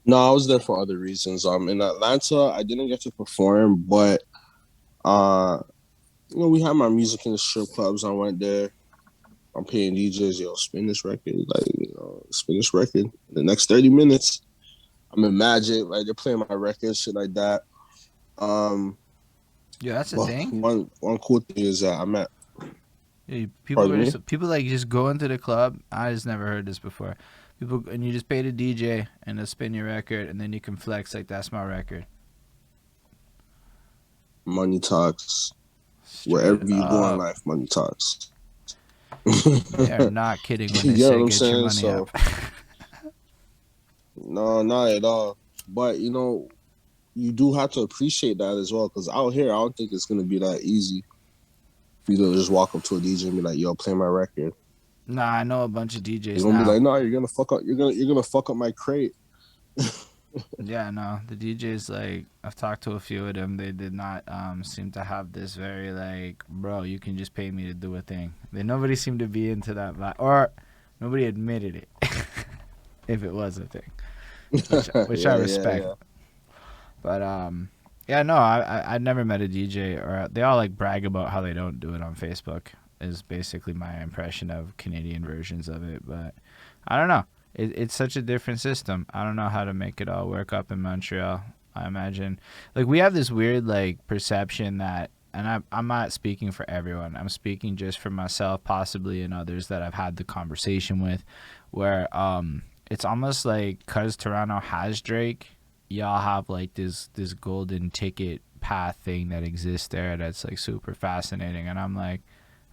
No, I was there for other reasons. In Atlanta, I didn't get to perform, but uh, we had my music in the strip clubs. I went there. I'm paying DJs, yo, spin this record, like, spin this record. The next 30 minutes, I'm in Magic, like they're playing my record, shit like that. Um,
Yeah, that's a
but
thing.
one cool thing is that I'm at.
Yeah, people
Pardon
were
me.
just, people like just go into the club. I just never heard this before. People and you just pay the DJ and they'll spin your record, and then you can flex like that's my record.
Money talks.
Straight
Wherever you go in
up.
life, money talks.
They are not kidding when they
You get
say
what I'm
get your
saying?
money
So
up.
no, not at all. But you do have to appreciate that as well, because out here, I don't think it's gonna be that easy for you to just walk up to a DJ and be like, "Yo, play my record."
Nah, I know a bunch of
They're
DJs
gonna be
now.
like, "No, you're gonna fuck up. You're gonna fuck up my crate."
Yeah, no, the DJs, like, I've talked to a few of them. They did not seem to have this very like, bro, you can just pay me to do a thing. Nobody seemed to be into that vibe, or nobody admitted it if it was a thing, which I
Yeah, yeah,
respect.
yeah.
But yeah, no, I never met a DJ, or they all like brag about how they don't do it on Facebook. Is basically my impression of Canadian versions of it. But I don't know. It's such a different system. I don't know how to make it all work up in Montreal. I imagine, like, we have this weird like perception that, and I'm not speaking for everyone. I'm speaking just for myself, possibly, and others that I've had the conversation with, where it's almost like cause Toronto has Drake, y'all have like this golden ticket path thing that exists there that's like super fascinating, and I'm like,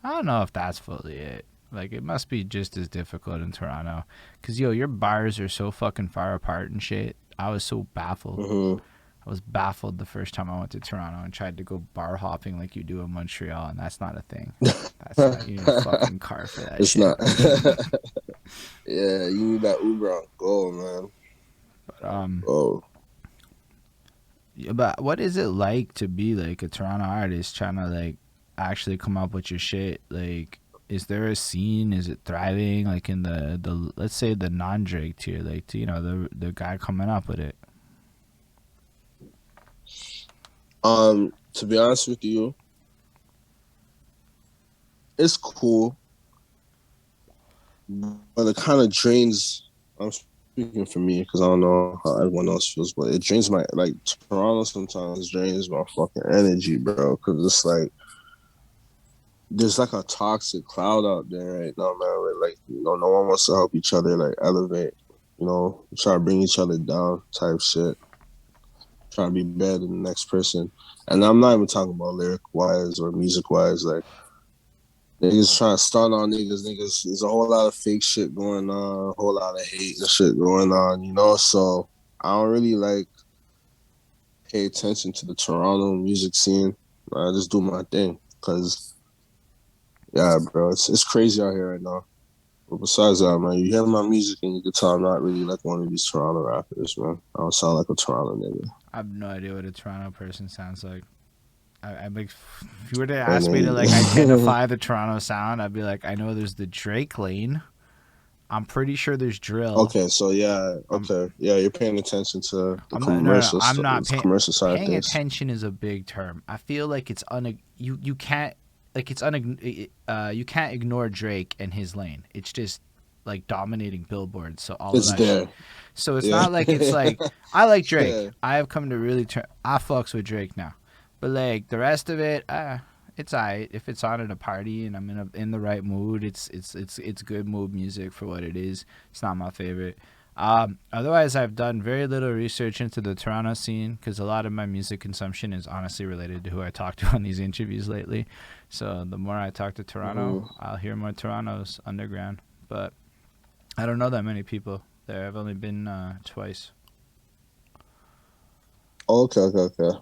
I don't know if that's fully it. Like, it must be just as difficult in Toronto. Because, yo, your bars are so fucking far apart and shit. I was so baffled.
Mm-hmm.
I was baffled the first time I went to Toronto and tried to go bar hopping like you do in Montreal, and that's not a thing. That's not, you need a fucking car for that
It's
shit.
not. Yeah, you need that Uber on go, man.
But,
Oh,
yeah, but what is it like to be like a Toronto artist trying to like actually come up with your shit? Like, is there a scene? Is it thriving? Like in the let's say the non Drake tier, like, you know, the guy coming up with it.
to be honest with you, it's cool, but it kind of drains. I'm speaking for me because I don't know how everyone else feels, but it drains my like Toronto sometimes drains my fucking energy, bro. Because it's like there's like a toxic cloud out there right now, man. Where like no one wants to help each other like elevate. Try to bring each other down, type shit. Try to be better than the next person. And I'm not even talking about lyric wise or music wise. Like niggas trying to stun on niggas. Niggas, there's a whole lot of fake shit going on, a whole lot of hate and shit going on. So I don't really like pay attention to the Toronto music scene. I just do my thing. Cause yeah, bro, it's crazy out here right now. But besides that, man, you hear my music and you can tell I'm not really like one of these Toronto rappers, man. I don't sound like a Toronto nigga.
I have no idea what a Toronto person sounds like. I like, if you were to
And
ask me to like
then,
identify the Toronto sound, I'd be like, I know there's the Drake lane. I'm pretty sure there's drill.
okay, so yeah,
I'm
okay, yeah, you're paying attention to the
I'm not no, no
commercial
I'm
stuff,
not
the commercial side of
paying
things.
attention is a big term. I feel like it's you can't like you can't ignore Drake and his lane. It's just like dominating billboards. So all of
It's
that shit.
there,
So it's
yeah,
not like it's like I like Drake.
yeah.
I have come to really turn. I fucks with Drake now, but like the rest of it, it's alright. If it's on at a party and I'm in the right mood, it's good mood music for what it is. It's not my favorite. Otherwise, I've done very little research into the Toronto scene because a lot of my music consumption is honestly related to who I talk to on these interviews lately. So the more I talk to Toronto,
Mm-hmm.
I'll hear more Toronto's underground. But I don't know that many people there. I've only been twice.
Okay, okay, okay.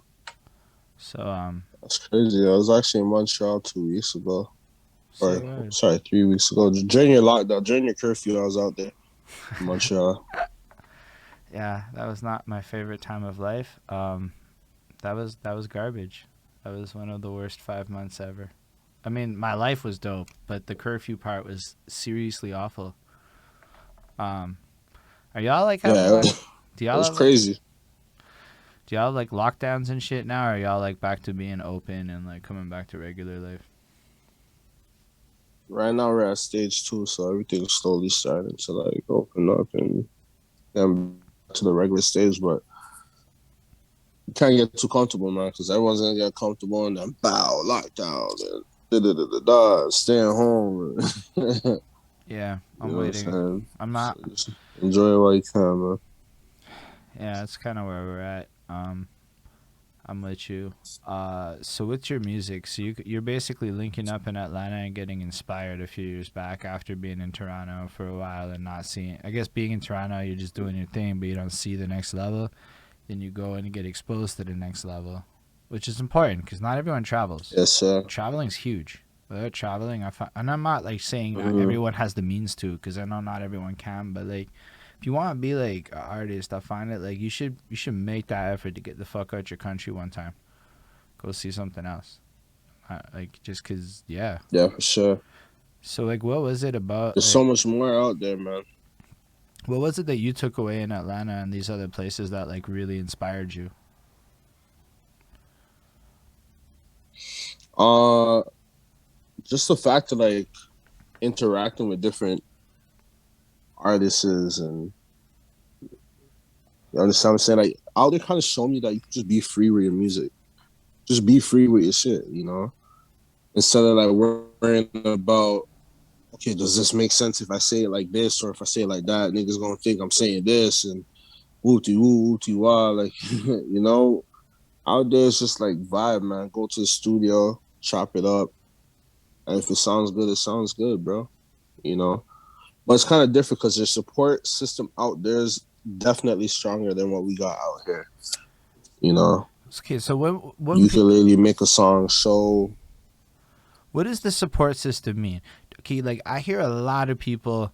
So
That's crazy. I was actually in Montreal 2 weeks ago,
say
or
word.
sorry, 3 weeks ago. During your lockdown, during your curfew, I was out there in Montreal.
Yeah, that was not my favorite time of life. That was garbage. That was one of the worst 5 months ever. I mean, my life was dope, but the curfew part was seriously awful. Um, are y'all like having
Yeah,
like, do
it
y'all
was
have like,
crazy.
do y'all have like lockdowns and shit now? Or are y'all like back to being open and like coming back to regular life?
Right now we're at stage 2, so everything's slowly starting to like open up and then to the regular stage. But you can't get too comfortable, man, because everyone's gonna get comfortable and then bow, lockdown, and staying home. you
Yeah, I'm
know what I'm
waiting.
saying?
I'm
So
not.
just enjoy it while you can, man.
Yeah, that's kind of where we're at. I'm with you. So with your music, so you're basically linking up in Atlanta and getting inspired a few years back after being in Toronto for a while and not seeing. I guess being in Toronto, you're just doing your thing, but you don't see the next level. Then you go in and get exposed to the next level, which is important because not everyone travels.
Yes, sir.
Traveling's huge. Without traveling, and I'm not like saying that
Mm-hmm.
everyone has the means to, because I know not everyone can, but like if you want to be like an artist, I find it like you should make that effort to get the fuck out your country one time. Go see something else. Like just cause, yeah.
Yeah, for sure.
So like, what was it about?
There's so much more out there, man.
What was it that you took away in Atlanta and these other places that like really inspired you?
Uh, just the fact of like interacting with different artists and you understand what I'm saying? Like out there kind of show me that you can just be free with your music. Just be free with your shit, you know? Instead of like worrying about, okay, does this make sense if I say it like this or if I say it like that? Niggas gonna think I'm saying this and wooty woo, wooty wah. Like, you know, out there it's just like vibe, man. Go to the studio, chop it up. And if it sounds good, it sounds good, bro. You know? But it's kind of different because their support system out there is definitely stronger than what we got out here. You know?
Okay, so
You can literally make a song so.
what does the support system mean? Okay, like I hear a lot of people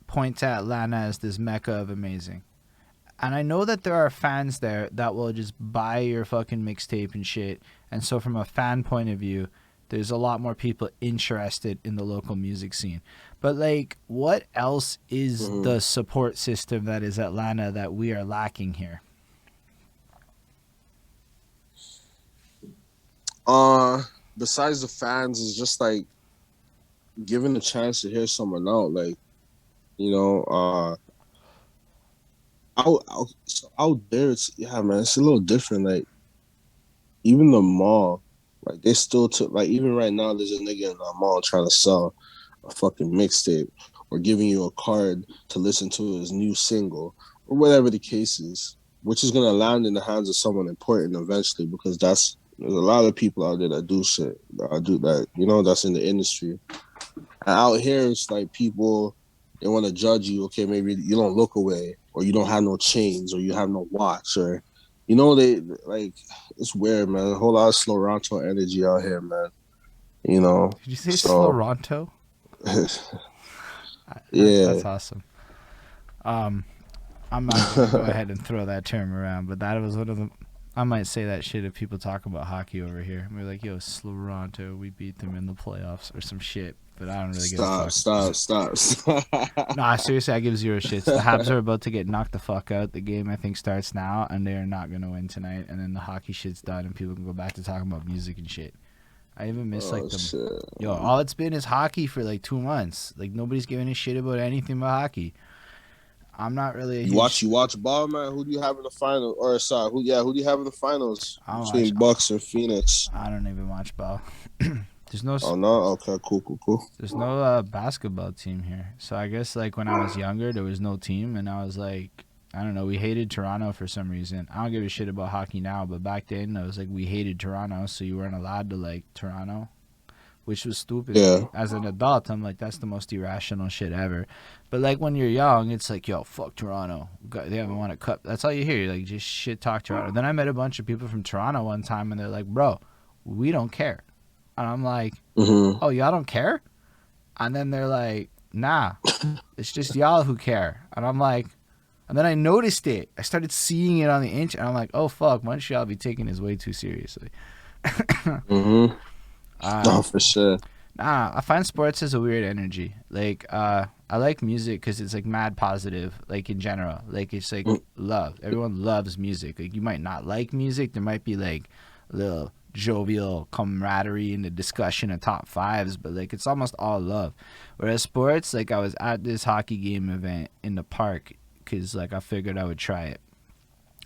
point to Atlanta as this mecca of amazing. And I know that there are fans there that will just buy your fucking mixtape and shit. And so from a fan point of view, there's a lot more people interested in the local music scene. But like what else is the support system that is Atlanta that we are lacking here?
Besides the fans, is just like giving a chance to hear someone out. Like, you know, out there, it's yeah, man, it's a little different. Like, even the mall, like they still took like even right now, there's a nigga in the mall trying to sell a fucking mixtape or giving you a card to listen to his new single or whatever the case is, which is gonna land in the hands of someone important eventually because there's a lot of people out there that do shit, that do that, you know, that's in the industry. And out here, it's like people they want to judge you. Okay, maybe you don't look away, or you don't have no chains, or you have no watch, or you know they like it's weird, man. A whole lot of Sloranto energy out here, man. You know,
Did you say
so
Sloranto?
yeah.
That's awesome. I'm not gonna go ahead and throw that term around, but that was one of the. I might say that shit if people talk about hockey over here. We're like, yo, Sloranto, we beat them in the playoffs or some shit. But I don't really give a fuck.
Stop.
Nah, seriously, I give zero shits. The Habs are about to get knocked the fuck out. The game, I think, starts now, and they're not going to win tonight. And then the hockey shit's done, and people can go back to talking about music and shit. I even miss, like,
Oh
them.
shit.
Yo, all it's been is hockey for, like, 2 months. Like, nobody's giving a shit about anything but hockey. I'm not really a huge...
You watch ball, man. Who do you have in the final? Or sorry, who do you have in the finals
I don't watch...
between Bucks and Phoenix?
I don't even watch ball. There's no...
Oh no, okay, cool.
There's no basketball team here. So I guess like when I was younger, there was no team, and I was like, I don't know, we hated Toronto for some reason. I don't give a shit about hockey now, but back then I was like, we hated Toronto, so you weren't allowed to like Toronto, which was stupid.
Yeah.
As an adult, I'm like, that's the most irrational shit ever. But like when you're young, it's like, yo, fuck Toronto. They haven't won a cup. That's all you hear. You're like, just shit talk Toronto. Then I met a bunch of people from Toronto one time, and they're like, bro, we don't care. And I'm like, oh, y'all don't care? And then they're like, nah, it's just y'all who care. And I'm like, and then I noticed it. I started seeing it on the inch, and I'm like, oh, fuck, Montreal be taking this way too seriously.
No, for sure.
Nah, I find sports as a weird energy. Like, I like music because it's like mad positive, like in general. Like, it's like love. Everyone loves music. Like, you might not like music. There might be like a little jovial camaraderie in the discussion of top fives, but like it's almost all love. Whereas sports, like I was at this hockey game event in the park because like I figured I would try it.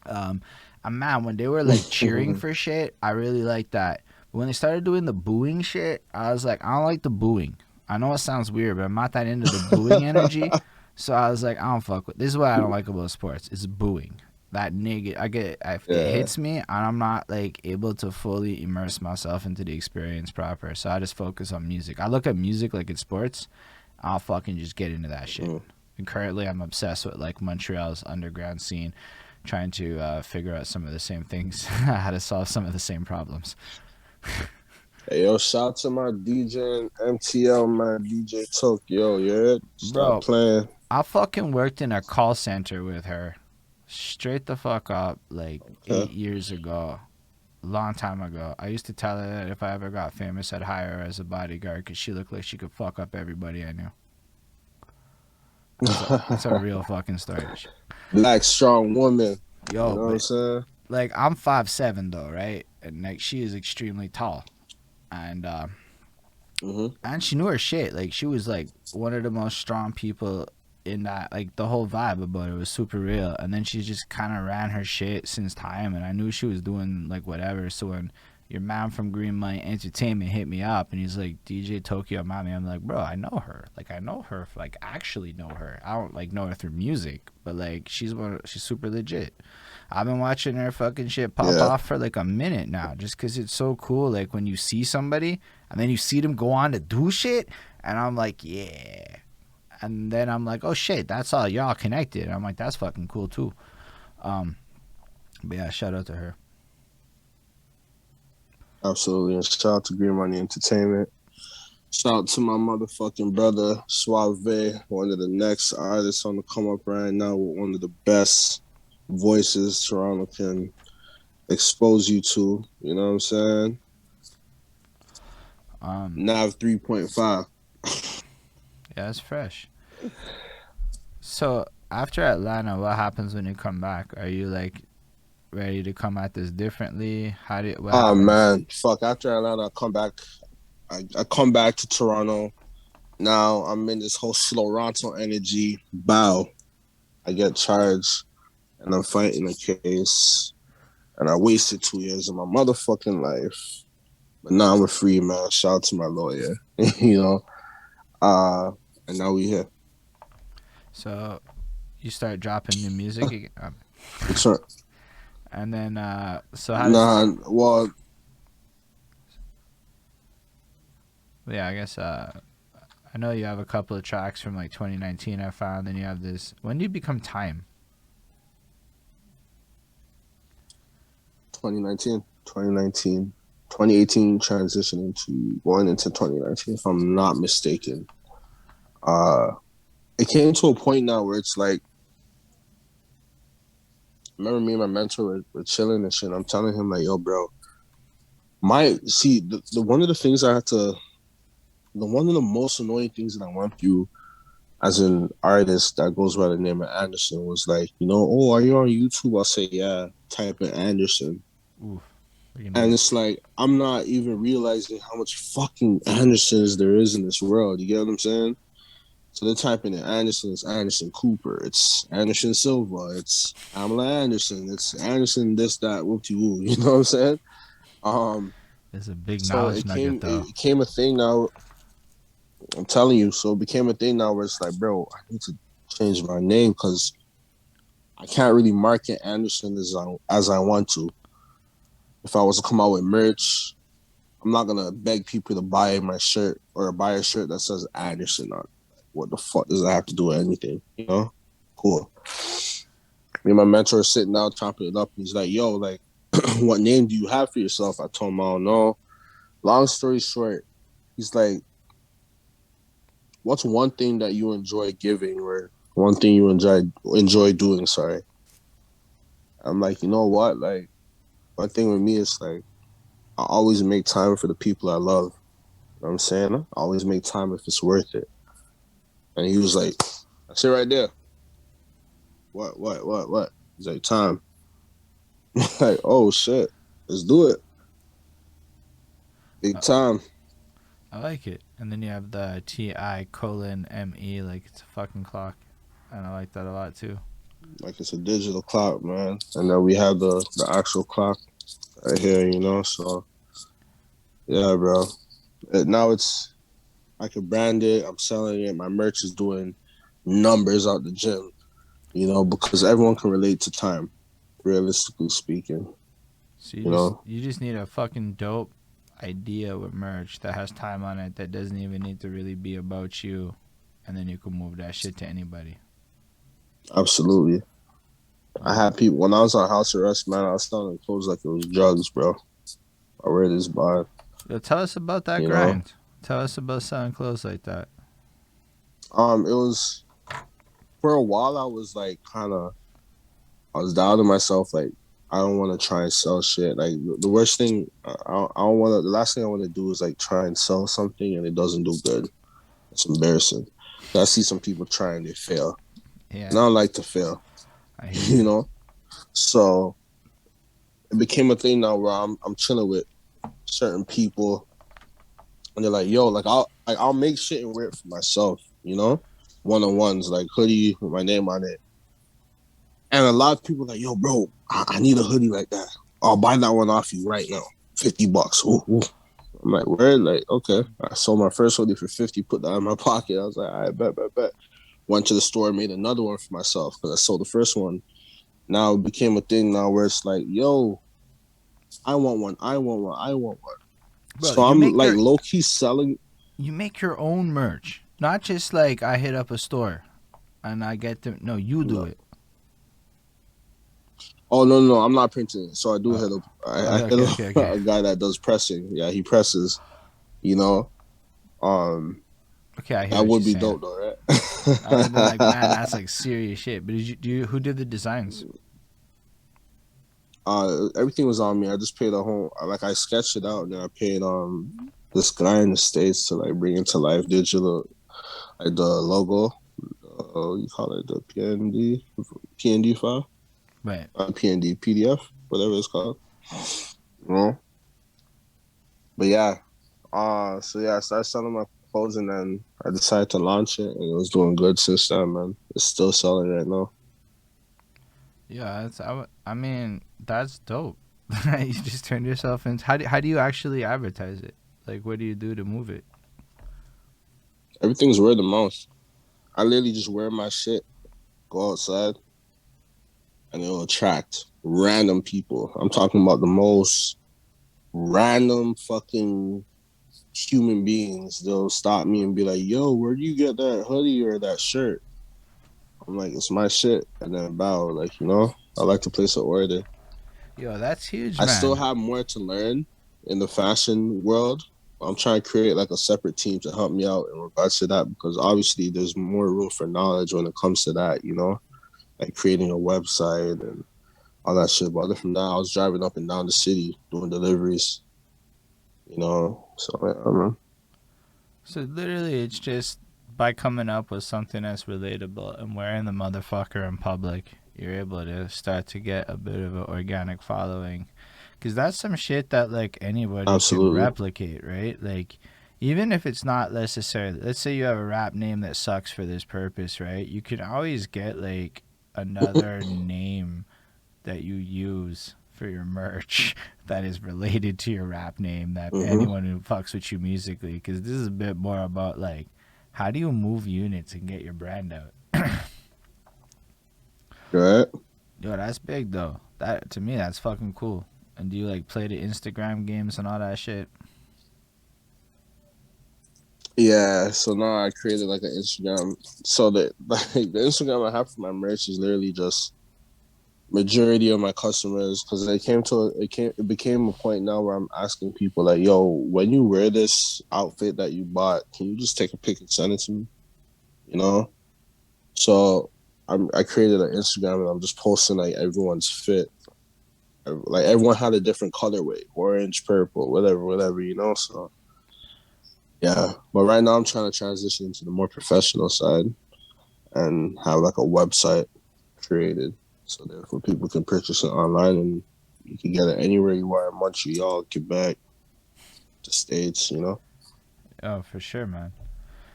And man, when they were like cheering for shit, I really liked that. But when they started doing the booing shit, I was like, I don't like the booing. I know it sounds weird, but I'm not that into the booing energy. So I was like, I don't fuck with this. Is what I don't like about sports is booing. That nigga, it hits me, and I'm not like able to fully immerse myself into the experience proper. So I just focus on music. I look at music like it's sports. I'll fucking just get into that shit. And currently, I'm obsessed with like Montreal's underground scene, trying to figure out some of the same things, how to solve some of the same problems.
Hey, yo, shout out to my DJ and MTL, man, DJ Tokyo, yeah? Stop playing.
I fucking worked in a call center with her. Straight the fuck up, like 8 years ago, long time ago. I used to tell her that if I ever got famous, I'd hire her as a bodyguard because she looked like she could fuck up everybody I knew. That's a real fucking story.
Black strong woman.
Yo,
you know what I'm saying?
Like I'm 5'7" though, right? And like she is extremely tall, and and she knew her shit. Like she was like one of the most strong people in that, like, the whole vibe about it was super real. And then she just kind of ran her shit since time, and I knew she was doing like whatever. So when your man from Green Money Entertainment hit me up and he's like, DJ Tokyo Mami, I'm like, bro, I know her. Like, I know her, like, actually know her. I don't like know her through music, but like she's super legit. I've been watching her fucking shit pop
Yeah,
off for like a minute now, just because it's so cool. Like when you see somebody and then you see them go on to do shit, and I'm like, yeah. And then I'm like, oh shit, that's all y'all connected. I'm like, that's fucking cool too. Um, but yeah, shout out to her.
absolutely. And shout out to Green Money Entertainment. Shout out to my motherfucking brother Suave, one of the next artists on the come up right now with one of the best voices Toronto can expose you to. You know what I'm saying?
Um,
Nav 3.5.
yeah, it's fresh. So after Atlanta, what happens when you come back? Are you like ready to come at this differently? What
Oh
happens?
man, fuck! After Atlanta, I come back. I come back to Toronto. Now I'm in this whole Sloranto energy. Bow. I get charged, and I'm fighting a case, and I wasted 2 years of my motherfucking life. But now I'm a free man. Shout out to my lawyer. you know. Uh, and now we here.
So you start dropping new music again,
It's right.
and then so how does
Nah, well,
yeah, I guess I know you have a couple of tracks from like 2019 I found. Then you have this. When do you become Time?
2019, 2019, 2018 transitioning to going into 2019, if I'm not mistaken. Uh, it came to a point now where it's like, remember me and my mentor were chilling and shit. I'm telling him like, yo, bro, the one of the things I had to, the one of the most annoying things that I went through as an artist that goes by the name of Anderson was like, oh, are you on YouTube? I'll say, yeah, type in Anderson.
Oof, you
And
know.
it's like, I'm not even realizing how much fucking Andersons there is in this world. You get what I'm saying? So they're typing in Anderson, it's Anderson Cooper, it's Anderson Silva, it's Amala Anderson, it's Anderson this, that, whoopty woo. You know what I'm saying? Um,
It's a big
so
knowledge nugget though.
it became a thing now. I'm telling you, so it became a thing now where it's like, bro, I need to change my name because I can't really market Anderson as I want to. If I was to come out with merch, I'm not gonna beg people to buy my shirt or buy a shirt that says Anderson on it. What the fuck does that have to do with anything? You know? Cool. Me and my mentor are sitting down chopping it up. And he's like, yo, like, what name do you have for yourself? I told him I don't know. Long story short, he's like, what's one thing that you enjoy giving or one thing you enjoy doing, sorry. I'm like, you know what? Like, one thing with me is like I always make time for the people I love. You know what I'm saying? I always make time if it's worth it. And he was like, that's it right there. What? He's like, time. like, oh shit. Let's do it. Big
Uh,
time.
I like it. And then you have the TI:ME, like it's a fucking clock, and I like that a lot too.
Like it's a digital clock, man. And then we have the actual clock right here, So yeah, bro. Now it's I can brand it. I'm selling it. My merch is doing numbers out the gym. Because everyone can relate to time, realistically speaking.
So
You know,
you just need a fucking dope idea with merch that has time on it that doesn't even need to really be about you, and then you can move that shit to anybody.
absolutely. I
Um,
had people when I was on house arrest, man. I was selling clothes like it was drugs, bro. I wear this bond,
Yo, tell us about that
you know.
grind. Tell us about selling clothes like that.
It was for a while. I was like, I was doubting myself. Like, I don't want to try and sell shit. Like, the worst thing, I don't want to. The last thing I want to do is like try and sell something and it doesn't do good. It's embarrassing. I see some people try and they fail, and I
Yeah,
don't like to fail,
I hear
you
you.
know. So it became a thing now where I'm chilling with certain people, and they're like, "Yo, like I'll make shit and wear it for myself," you know. one-on-ones, like hoodie with my name on it. And a lot of people like, yo, bro, I need a hoodie like that. I'll buy that one off you right now. $50. Ooh, ooh. I'm like, where? Like, okay. I sold my first hoodie for 50, put that in my pocket. I was like, all right, bet. Went to the store, made another one for myself because I sold the first one. Now it became a thing now where it's like, yo, I want one, I want one, I want one.
Bro,
So
you
I'm
make
like
your
low key selling.
you make your own merch, not just like I hit up a store and I get to. No, you do
No.
it.
Oh no, I'm not printing it. So I do
Uh,
hit up. I
okay,
hit
okay,
up
okay, okay.
a guy that does pressing. Yeah, he presses. You know, um,
Okay, I hear
that
what
would
you're
be
saying.
dope though,
I would have been like, man,
right?
that's like serious shit. But who did the designs?
Everything was on me. I just paid a whole like I sketched it out and then I paid this guy in the States to like bring it to life digital, like the logo. You call it the PND file,
Right.
PND PDF, whatever it's called. You know? But yeah, so yeah, I started selling my clothes and then I decided to launch it and it was doing good since then, man. It's still selling right now.
Yeah, I mean, that's dope. You just turned yourself into. How do you actually advertise it? Like, what do you do to move it?
Everything's word of mouth. I literally just wear my shit, go outside, and it'll attract random people. I'm talking about the most random fucking human beings. They'll stop me and be like, yo, where do you get that hoodie or that shirt? I'm like, it's my shit. And then bow, like, I like to place an order.
Yo, that's huge,
I still
man.
have more to learn in the fashion world. I'm trying to create like a separate team to help me out in regards to that because obviously there's more room for knowledge when it comes to that, like creating a website and all that shit. But other from that, I was driving up and down the city doing deliveries, So I don't know.
So literally, it's just by coming up with something that's relatable and wearing the motherfucker in public, you're able to start to get a bit of an organic following. Because that's some shit that like anybody can
Absolutely.
replicate, right? Like, even if it's not necessarily, let's say you have a rap name that sucks for this purpose, right? You can always get like another name that you use for your merch that is related to your rap name that
Mm-hmm.
anyone who fucks with you musically, because this is a bit more about like how do you move units and get your brand out.
Right.
Yo, that's big though. That to me, that's fucking cool. And do you like play the Instagram games and all that shit?
Yeah. So now I created like an Instagram. So the like the Instagram I have for my merch is literally just majority of my customers because it became a point now where I'm asking people like, yo, when you wear this outfit that you bought, can you just take a pic and send it to me? You know? So I created an Instagram and I'm just posting like everyone's fit. Like everyone had a different colorway, orange, purple, whatever. So yeah. But right now I'm trying to transition into the more professional side and have like a website created so therefore people can purchase it online and you can get it anywhere you are in Montreal, Quebec, the States.
Oh, for sure, man.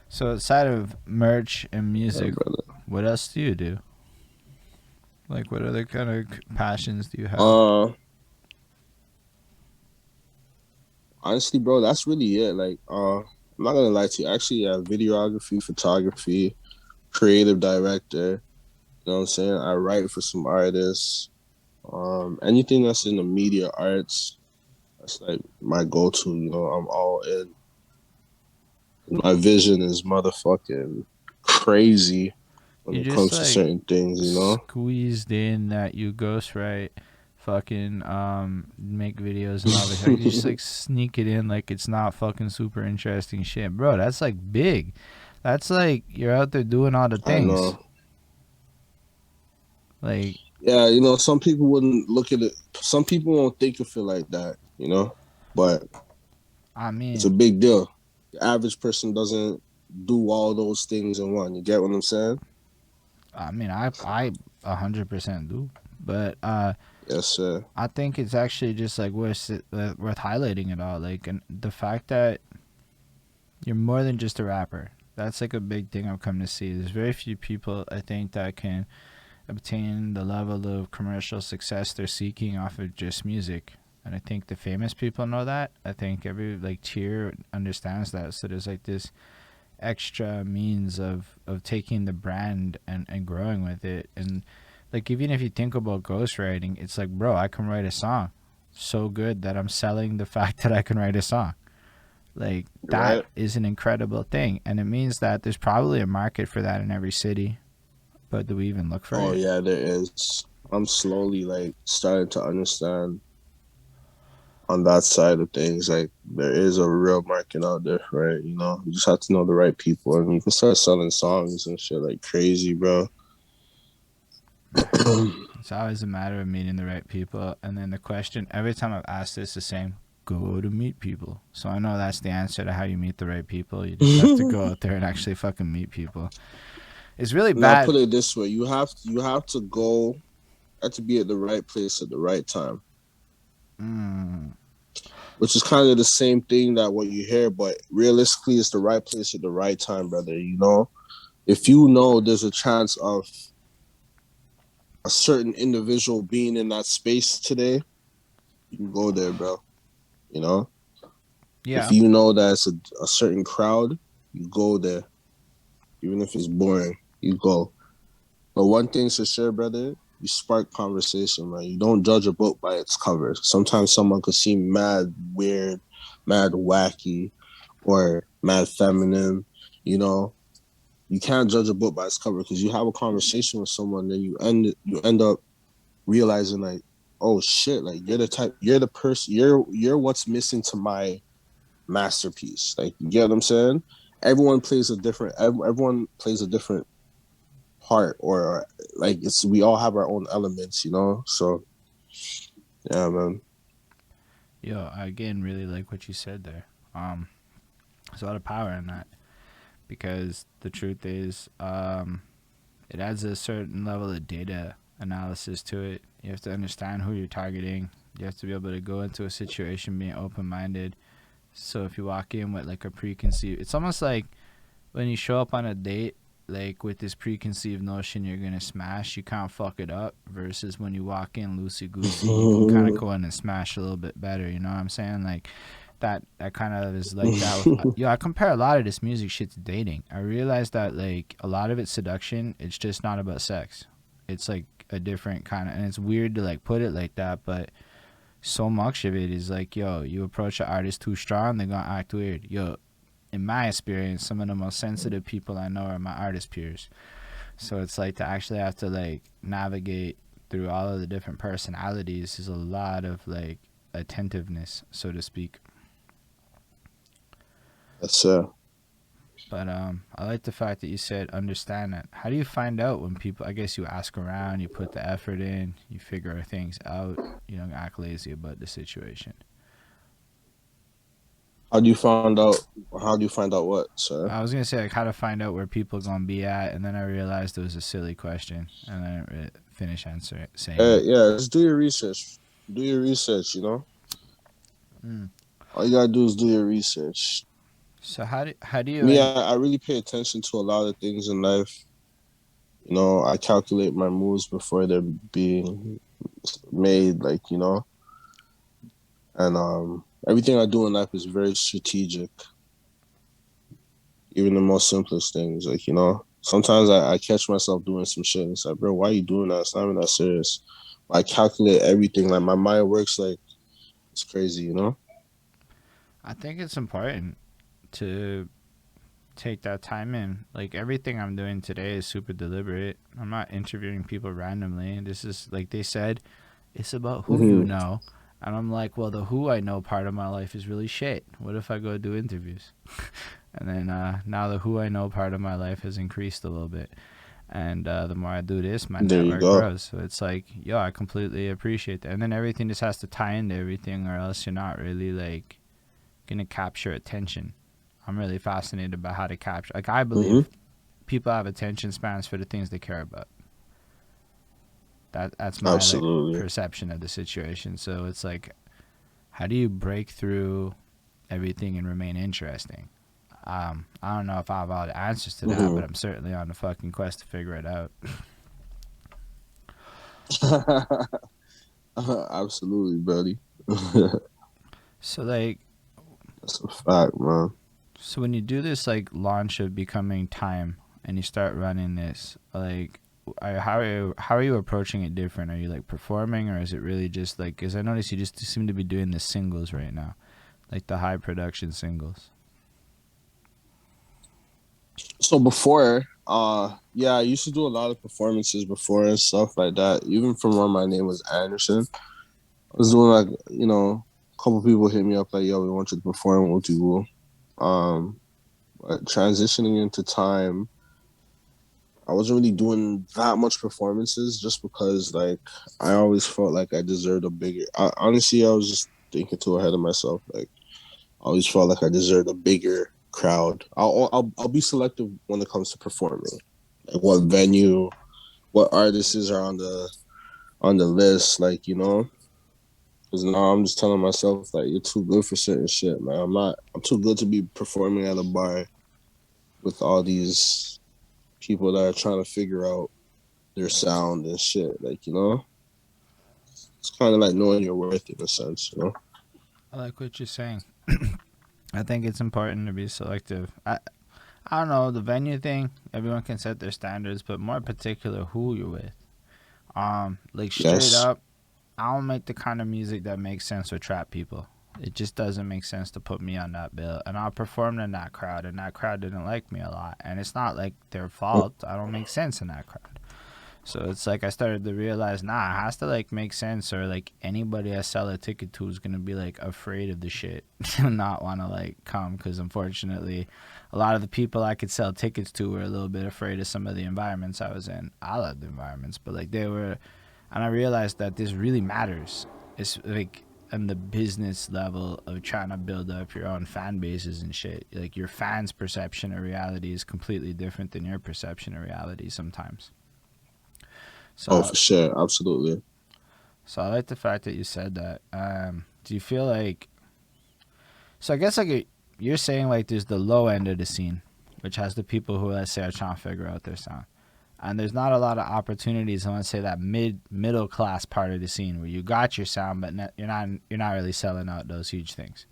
So outside of merch and
Yeah,
music,
brother.
what else do you do? Like, what other kind of passions do you have?
Uh, Honestly, bro, that's really it. Like, I'm not gonna lie to you. Actually, yeah, videography, photography, creative director. You know what I'm saying? I write for some artists. Anything that's in the media arts, that's like my go-to. I'm all in. My vision is motherfucking crazy when
You
it
just
comes to
like
certain things.
squeezed in that you ghostwrite, fucking make videos and all that. Like, you just like sneak it in like it's not fucking super interesting shit, bro. That's like big. That's like you're out there doing all the
I
things.
know.
Like,
Yeah, some people wouldn't look at it. Some people won't think of it like that. But
I
it's a
mean,
big deal. The average person doesn't do all those things in one. You get what I'm saying?
I 100% do, but
Yes, sir.
I think it's actually just like worth highlighting it all. Like, and the fact that you're more than just a rapper. That's like a big thing I've come to see. There's very few people I think that can obtain the level of commercial success they're seeking off of just music. And I think the famous people know that. I think every like tier understands that. So there's like this extra means of taking the brand and growing with it. And like even if you think about ghostwriting, it's like, bro, I can write a song so good that I'm selling the fact that I can write a song. Like that
Right?
is an incredible thing. And it means that there's probably a market for that in every city. But do we even look for
Oh
it?
yeah, there is. I'm slowly like starting to understand on that side of things. Like there is a real market out there for it. You know, you just have to know the right people, and you can start selling songs and shit like crazy, bro.
It's always a matter of meeting the right people. And then the question, every time I've asked this, the same, go to meet people. So I know that's the answer to how you meet the right people. You just have to go out there and actually fucking meet people. It's really
Now
bad.
put it this way: you have to go, have to be at the right place at the right time,
Mm,
which is kind of the same thing that what you hear, but realistically, it's the right place at the right time, brother. You know, if you know there's a chance of a certain individual being in that space today, you can go there, bro. You know, if
yeah.
you know that it's a certain crowd, you go there, even if it's boring, you go. But one thing's for sure, brother, you spark conversation, man. You don't judge a book by its cover. Sometimes someone could seem mad weird, mad wacky, or mad feminine. You know, you can't judge a book by its cover because you have a conversation with someone, then you end up realizing like, oh shit, like you're the person, you're what's missing to my masterpiece. Like, you get what I'm saying? Everyone plays a different part, or like it's we all have our own elements, you know. So yeah, man.
Yo, I again really like what you said there. There's a lot of power in that because the truth is, it adds a certain level of data analysis to it. You have to understand who you're targeting. You have to be able to go into a situation being open minded. So if you walk in with like a preconceived, it's almost like when you show up on a date like with this preconceived notion you're gonna smash, you can't fuck it up. Versus when you walk in loosey goosey, you can kind of go in and smash a little bit better. You know what I'm saying? Like that kind of is like that with I compare a lot of this music shit to dating. I realize that like a lot of it's seduction. It's just not about sex. It's like a different kind of, and it's weird to like put it like that, but so much of it is like, yo, you approach an artist too strong, they're gonna act weird. Yo, in my experience, some of the most sensitive people I know are my artist peers. So it's like to actually have to like navigate through all of the different personalities is a lot of like attentiveness, so to speak.
That's
But I like the fact that you said understand that. How do you find out when people? I guess you ask around, you put the effort in, you figure things out. You don't act lazy about the situation.
how do you find out? How do you find out what, sir?
I was gonna say like how to find out where people gonna be at, and then I realized it was a silly question, and I didn't finish answering it, saying it.
Yeah, just do your research. Do your research. You know,
Mm.
all you gotta do is do your research.
So how do you
Me,
and
I really pay attention to a lot of things in life. You know, I calculate my moves before they're being made. Like, you know, and everything I do in life is very strategic. Even the most simplest things, like, you know, sometimes I catch myself doing some shit and it's like, bro, why are you doing that? It's not even that serious. I calculate everything. Like, my mind works like it's crazy, you know?
I think it's important to take that time in. Like everything I'm doing today is super deliberate. I'm not interviewing people randomly. This is like they said, it's about who you
Mm-hmm.
know. And I'm like, well, the who I know part of my life is really shit. What if I go do interviews? And then now the who I know part of my life has increased a little bit. And the more I do this, my
There you
network
go.
grows. So it's like, yo, I completely appreciate that. And then everything just has to tie into everything, or else you're not really like gonna capture attention. I'm really fascinated by how to capture. Like I
Mm-hmm.
believe people have attention spans for the things they care about. That's my like
Absolutely.
perception of the situation. So it's like, how do you break through everything and remain interesting? I don't know if I have all the answers to that, but I'm certainly on the fucking quest to figure it out.
Absolutely, buddy.
So like,
That's a fact, man.
so when you do this like launch of becoming time and you start running this, like, how are you approaching it different? Are you like performing, or is it really just like? Because I notice you just seem to be doing the singles right now, like the high production singles.
So before, yeah, I used to do a lot of performances before and stuff like that. Even from when my name was Anderson, I was doing like, a couple people hit me up like, "Yo, we want you to perform. What you will." But transitioning into time, I wasn't really doing that much performances just because like I always felt like I deserved a bigger. Honestly, I was just thinking too ahead of myself. Like I always felt like I deserved a bigger crowd. I'll be selective when it comes to performing. Like what venue, what artists are on the list. Like because now I'm just telling myself like you're too good for certain shit, man. I'm not. I'm too good to be performing at a bar with all these people that are trying to figure out their sound and shit. Like it's kind of like knowing your worth in a sense.
I like what you're saying. I think it's important to be selective. I don't know the venue thing. Everyone can set their standards, but more particular who you're with. Like straight
Yes.
up, I don't make the kind of music that makes sense for trap people. It just doesn't make sense to put me on that bill. And I performed in that crowd, and that crowd didn't like me a lot. And it's not like their fault. I don't make sense in that crowd. So it's like I started to realize, nah, it has to like make sense, or like anybody I sell a ticket to is gonna be like afraid of the shit, and not want to like come. Because unfortunately, a lot of the people I could sell tickets to were a little bit afraid of some of the environments I was in. I love the environments, but like they were, and I realized that this really matters. It's like on the business level of trying to build up your own fan bases and shit. Like your fans' perception of reality is completely different than your perception of reality sometimes.
Oh,
So
for sure, absolutely.
So I like the fact that you said that. Do you feel like so? I guess like you're saying like there's the low end of the scene, which has the people who let's say are trying to figure out their sound, and there's not a lot of opportunities. I want to say that middle class part of the scene where you got your sound, but you're not really selling out those huge things.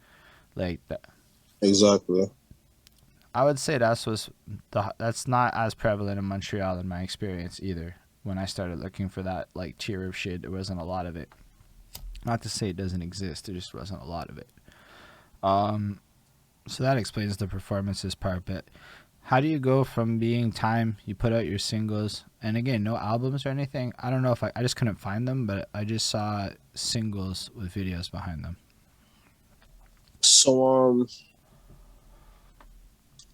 Like
Exactly.
I would say that's not as prevalent in Montreal in my experience either. When I started looking for that like tier of shit, there wasn't a lot of it. Not to say it doesn't exist, there just wasn't a lot of it. Um, so that explains the performances part. But how do you go from being time? You put out your singles, and again, no albums or anything. I don't know if I just couldn't find them, but I just saw singles with videos behind them.
So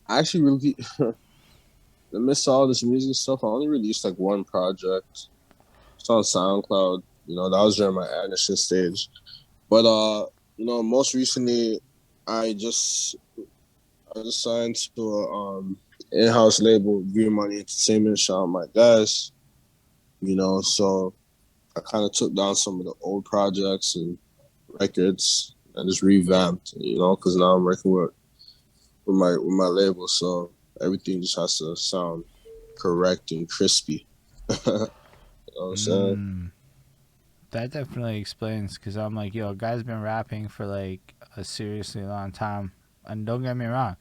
I actually really amidst all this music stuff, I only released like one project. It's on SoundCloud. That was during my Anderson stage. But most recently, I just I just signed to a in-house label, Green Money Entertainment. Shout out my guys. So I kind of took down some of the old projects and records and just revamped. Because now I'm working with my label, so everything just has to sound correct and crispy. You know what I'm saying?
Mm, that definitely explains because I'm like, yo, guy's been rapping for like a seriously long time, and don't get me wrong,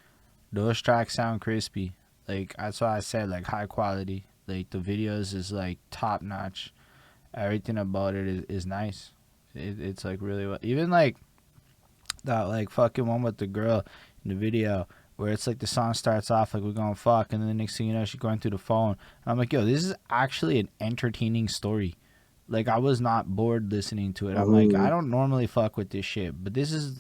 those tracks sound crispy. Like that's why I said like high quality. Like the videos is like top notch. Everything about it is nice. It's like really well. Even like that like fucking one with the girl in the video where it's like the song starts off like we're going fuck, and then the next thing you know she's going through the phone. And I'm like, yo, this is actually an entertaining story. Like I was not bored listening to it. I'm like, I
Mm-hmm.
don't normally fuck with this shit, but this is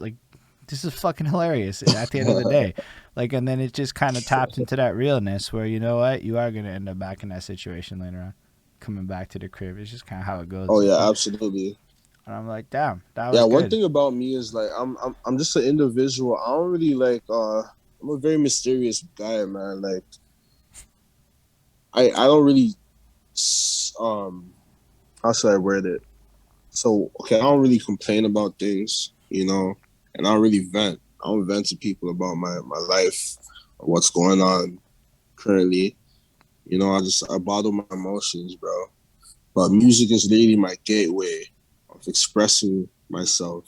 fucking hilarious at the end of the day. Like, and then it just kind of tapped into that realness where you know what, you are gonna end up back in that situation later on, coming back to the crib. It's just kind of how it
Oh
goes.
yeah, absolutely.
And I'm like, damn, that
Yeah,
was
one
good.
thing about me is like I'm just an individual. I don't really like I'm a very mysterious guy, man. Like I don't really how should I word it? So okay, I don't really complain about things, and I don't really vent. I don't vent to people about my life what's going on currently. I bottle my emotions, bro. But music is really my gateway of expressing myself.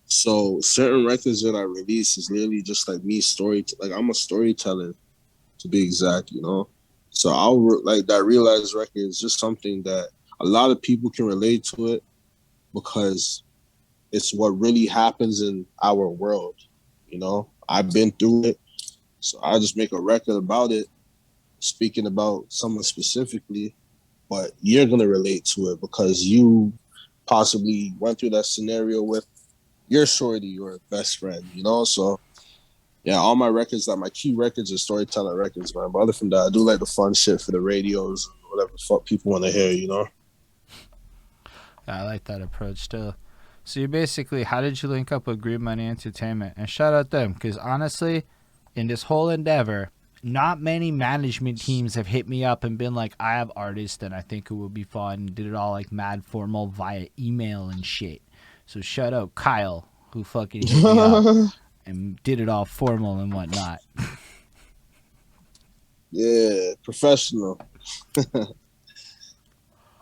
So certain records that I release is literally just like me like I'm a storyteller to be exact. So like that realized record is just something that a lot of people can relate to it because it's what really happens in our world. I've been through it, so I just make a record about it, speaking about someone specifically, but you're gonna relate to it because you possibly went through that scenario with your shorty or best friend. So yeah, all my records, like my key records are storytelling records, man. But other from that, I do like the fun shit for the radios and whatever the fuck people want to hear.
I like that approach too. So you basically, how did you link up with Green Money Entertainment? And shout out them, because honestly, in this whole endeavor, not many management teams have hit me up and been like, I have artists and I think it would be fun. Did it all like mad formal via email and shit. So shout out Kyle, who fucking hit me up and did it all formal and whatnot.
Yeah, professional. But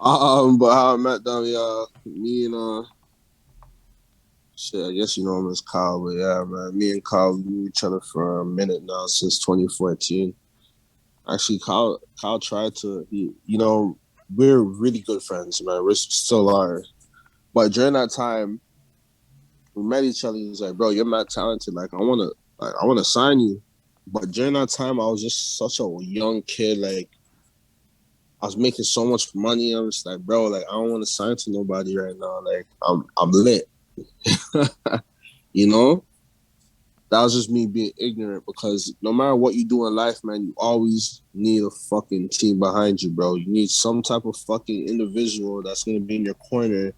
how I met them, yeah, me and shit, I guess you know him as Kyle, but yeah, man, me and Kyle we knew each other for a minute now since 2014. Actually, Kyle tried to, we're really good friends, man. We still are. But during that time, we met each other. He's like, bro, you're mad talented. I wanna sign you. But during that time, I was just such a young kid. Like, I was making so much money. I was like, bro, like I don't want to sign to nobody right now. Like, I'm lit. you know, that was just me being ignorant because no matter what you do in life, man, you always need a fucking team behind you, bro. You need some type of fucking individual that's gonna be in your corner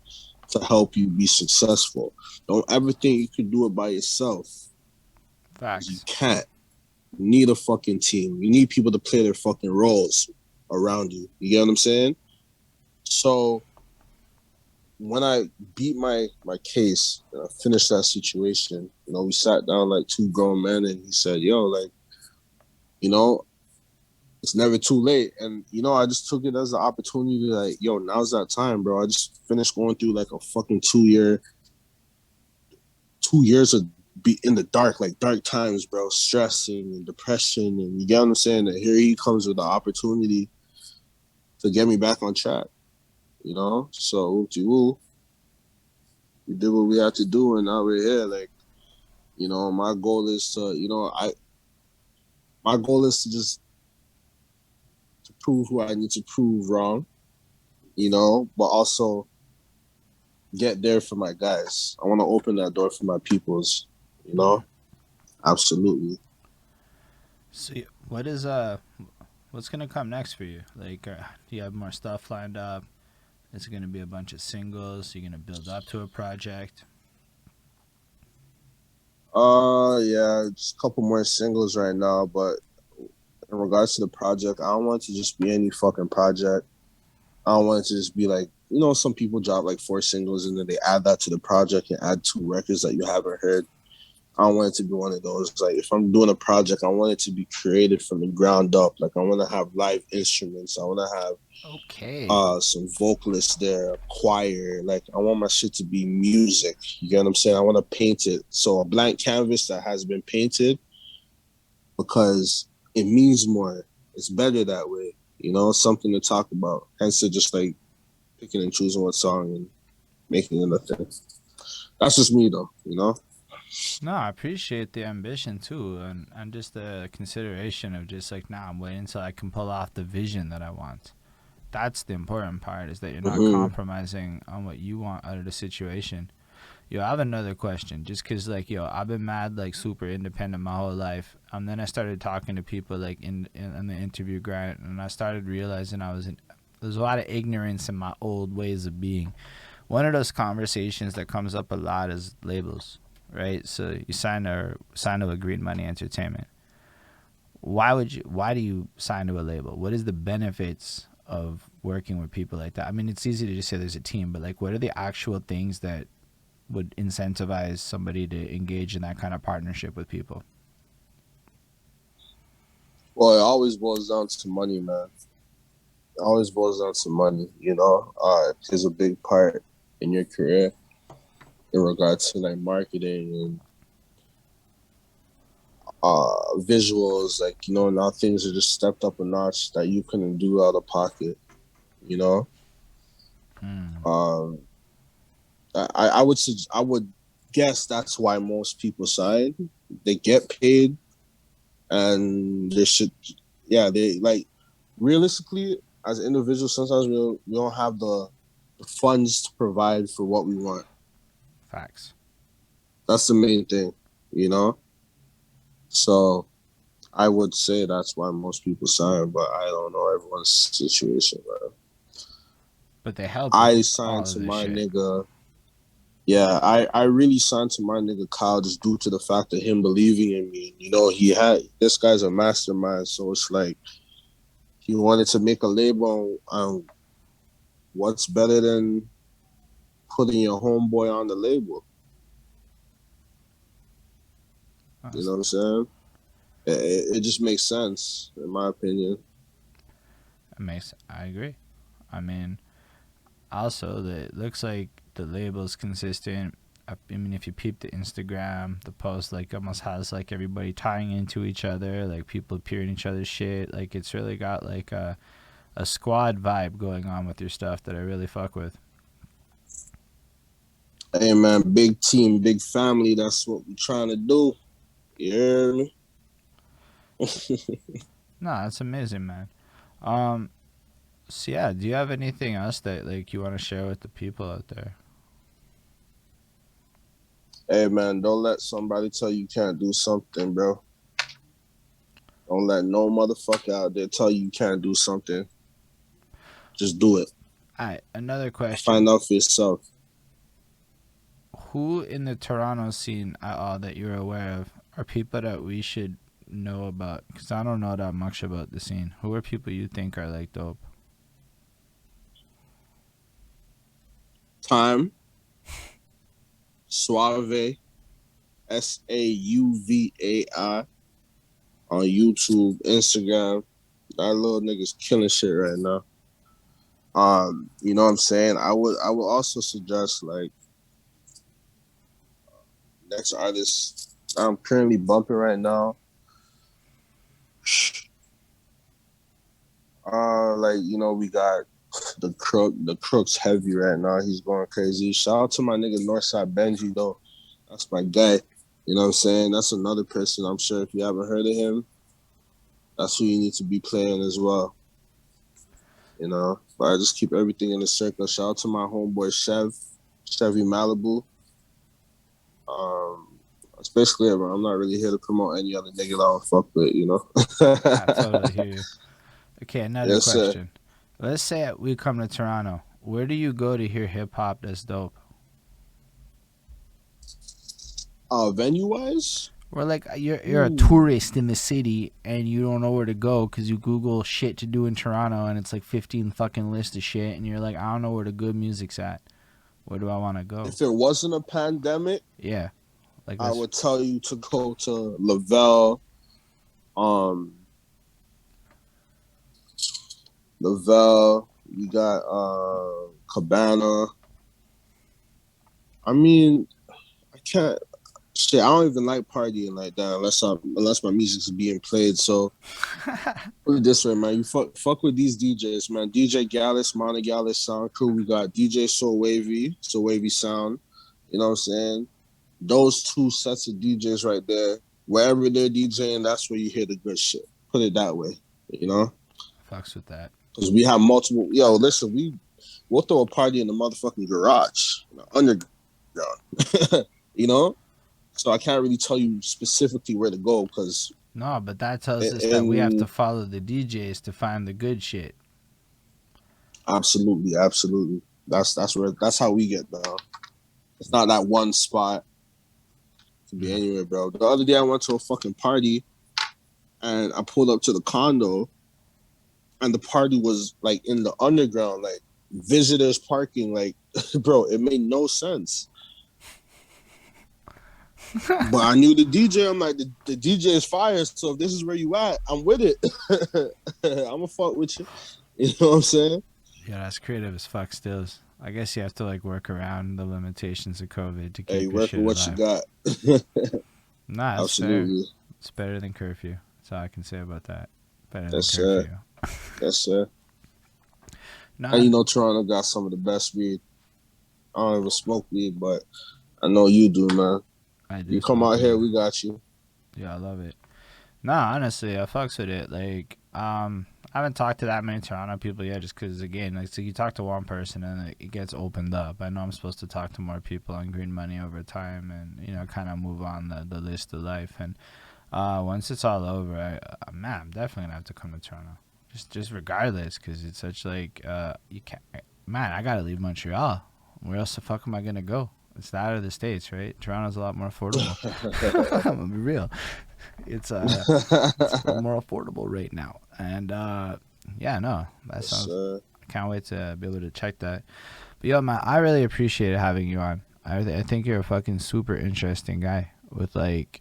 to help you be successful. Don't ever think you can do it by yourself. You
Facts.
can't. You need a fucking team. You need people to play their fucking roles around you. You get what I'm saying? So when I beat my case and I finished that situation, we sat down like two grown men and he said, yo, like, you know, it's never too late. And, I just took it as an opportunity to like, yo, now's that time, bro. I just finished going through like a fucking 2 years of be in the dark, like dark times, bro, stressing and depression. And you get what I'm saying? And here he comes with the opportunity to get me back on track. So we did what we had to do, and now we're here. Like, my goal is to, my goal is to just to prove who I need to prove wrong, but also get there for my guys. I want to open that door for my peoples. Absolutely.
So what is what's gonna come next for you? Like, do you have more stuff lined up? Is it gonna be a bunch of singles? Are you gonna build up to a project?
Yeah, just a couple more singles right now, but in regards to the project, I don't want it to just be any fucking project. I don't want it to just be like, some people drop like 4 singles and then they add that to the project and add 2 records that you haven't heard. I don't want it to be one of those. Like, if I'm doing a project, I want it to be created from the ground up. Like, I want to have live instruments. I want to have
Okay.
some vocalists there, a choir. Like, I want my shit to be music. You get what I'm saying? I want to paint it. So a blank canvas that has been painted because it means more. It's better that way. Something to talk about. Hence, to just like picking and choosing what song and making it a thing. That's just me, though.
No, I appreciate the ambition too, and just the consideration of just like, nah, I'm waiting until I can pull off the vision that I want. That's the important part, is that you're not
Mm-hmm.
compromising on what you want out of the situation. Yo, I have another question. Just cause like, yo, I've been mad like super independent my whole life. And then I started talking to people like in the interview grind, and I started realizing there's a lot of ignorance in my old ways of being. One of those conversations that comes up a lot is labels, right? So you sign to a Green Money Entertainment. Why do you sign to a label? What is the benefits of working with people like that? I mean, it's easy to just say there's a team, but like, what are the actual things that would incentivize somebody to engage in that kind of partnership with people?
Well, it always boils down to money, man. It always boils down to money, you know. It plays a big part in your career in regards to like marketing and visuals. Like, you know, now things are just stepped up a notch that you couldn't do out of pocket, you know.
Mm,
Um, I would guess that's why most people sign. They get paid, and they should, yeah, they like realistically as individuals. Sometimes we don't have the funds to provide for what we want.
facts.
That's the main thing, you know. So I would say that's why most people sign, but I don't know everyone's situation, man.
But they help with
I
all
signed
of
to
this
my
shit.
nigga. Yeah, I really signed to my nigga Kyle just due to the fact of him believing in me. You know, he had this guy's a mastermind, so it's like he wanted to make a label on what's better than putting your homeboy on the label. You know
That's,
what I'm saying? It just makes sense, in my opinion.
I agree. I mean, also, it looks like the label's consistent. I mean, if you peep the Instagram, the post like almost has like everybody tying into each other, like people appearing each other's shit. Like it's really got like a squad vibe going on with your stuff that I really fuck with.
Hey man, big team, big family. That's what we're trying to do. You hear me?
No, that's amazing, man. Um, so yeah, do you have anything else that like you want to share with the people out there?
Hey man, don't let somebody tell you can't do something, bro. Don't let no motherfucker out there tell you can't do something. Just do it.
All right, another question.
Find out for yourself.
Who in the Toronto scene at all that you're aware of are people that we should know about? Because I don't know that much about the scene. Who are people you think are like dope?
Time, Suave, Sauvai on YouTube, Instagram. That little nigga's killing shit right now. You know what I'm saying? I would also suggest like next artist I'm currently bumping right now. Like you know, we got the crook. The crook's heavy right now. He's going crazy. Shout out to my nigga Northside Benji though. That's my guy. You know what I'm saying? That's another person. I'm sure if you haven't heard of him, that's who you need to be playing as well. You know, but I just keep everything in the circle. Shout out to my homeboy Chevy Malibu. Um, that's basically it, bro. I'm not really here to promote any other nigga that I don't fuck with. You
I
know.
totally hear you. Okay, another
Yes, sir.
question. Let's say we come to Toronto. Where do you go to hear hip hop that's dope?
Venue wise,
Or like you're a
ooh,
tourist in the city and you don't know where to go because you Google shit to do in Toronto and it's like 15 fucking list of shit and you're like I don't know where the good music's at. Where do I want to go?
if it wasn't a pandemic,
Yeah, like
I
let's.
would tell you to go to Lavelle. Um, Lavelle. You got Cabana. I mean, I can't. Shit, I don't even like partying like that unless my music's being played. So put it this way, man. You fuck with these DJs, man. DJ Gallus, Monta Gallus Sound Crew. We got DJ So Wavy Sound. You know what I'm saying? Those two sets of DJs right there. Wherever they're DJing, that's where you hear the good shit. Put it that way, you know?
Fucks with that.
Because we have multiple. Yo, listen, we'll throw a party in the motherfucking garage, underground. You know? So I can't really tell you specifically where to go because
No, but that tells us that we have to
and
follow the DJs to find the good shit.
absolutely, absolutely. That's how we get down. It's not that one spot. It can be
Mm.
anywhere, bro. The other day I went to a fucking party and I pulled up to the condo and the party was like in the underground, like visitors parking, like bro, it made no sense. But I knew the DJ. I'm like, the DJ is fire. So if this is where you at, I'm with it. I'm gonna fuck with you. You know what I'm saying?
Yeah, that's creative as fuck. Stills. I guess you have to like work around the limitations of COVID to
Hey,
keep your
work
shit
with what you
alive.
got.
Nah, that's fair.
Absolutely.
It's better than curfew. That's all I can say about that. Better than
That's it.
curfew.
That's it. And
Nah,
you know, Toronto got some of the best weed. I don't even smoke weed, but I know you do, man.
I
You
do
come
smoke
out
weed.
here, we got you.
Yeah, I love it. Nah, honestly, I fucks with it. Like, I haven't talked to that many Toronto people yet, just because again, like, so you talk to one person and it gets opened up. I know I'm supposed to talk to more people on green money over time, and kind of move on the list of life. And once it's all over, man, I'm definitely gonna have to come to Toronto. Just regardless, because it's such like you can't. Man, I gotta leave Montreal. Where else the fuck am I gonna go? It's out of the states, right? Toronto's a lot more affordable. I'm gonna be real. It's it's a little more affordable right now. And yeah, no, that
Yes,
sounds. I can't wait to be able to check that. But yo, man, I really appreciated having you on. I think you're a fucking super interesting guy with like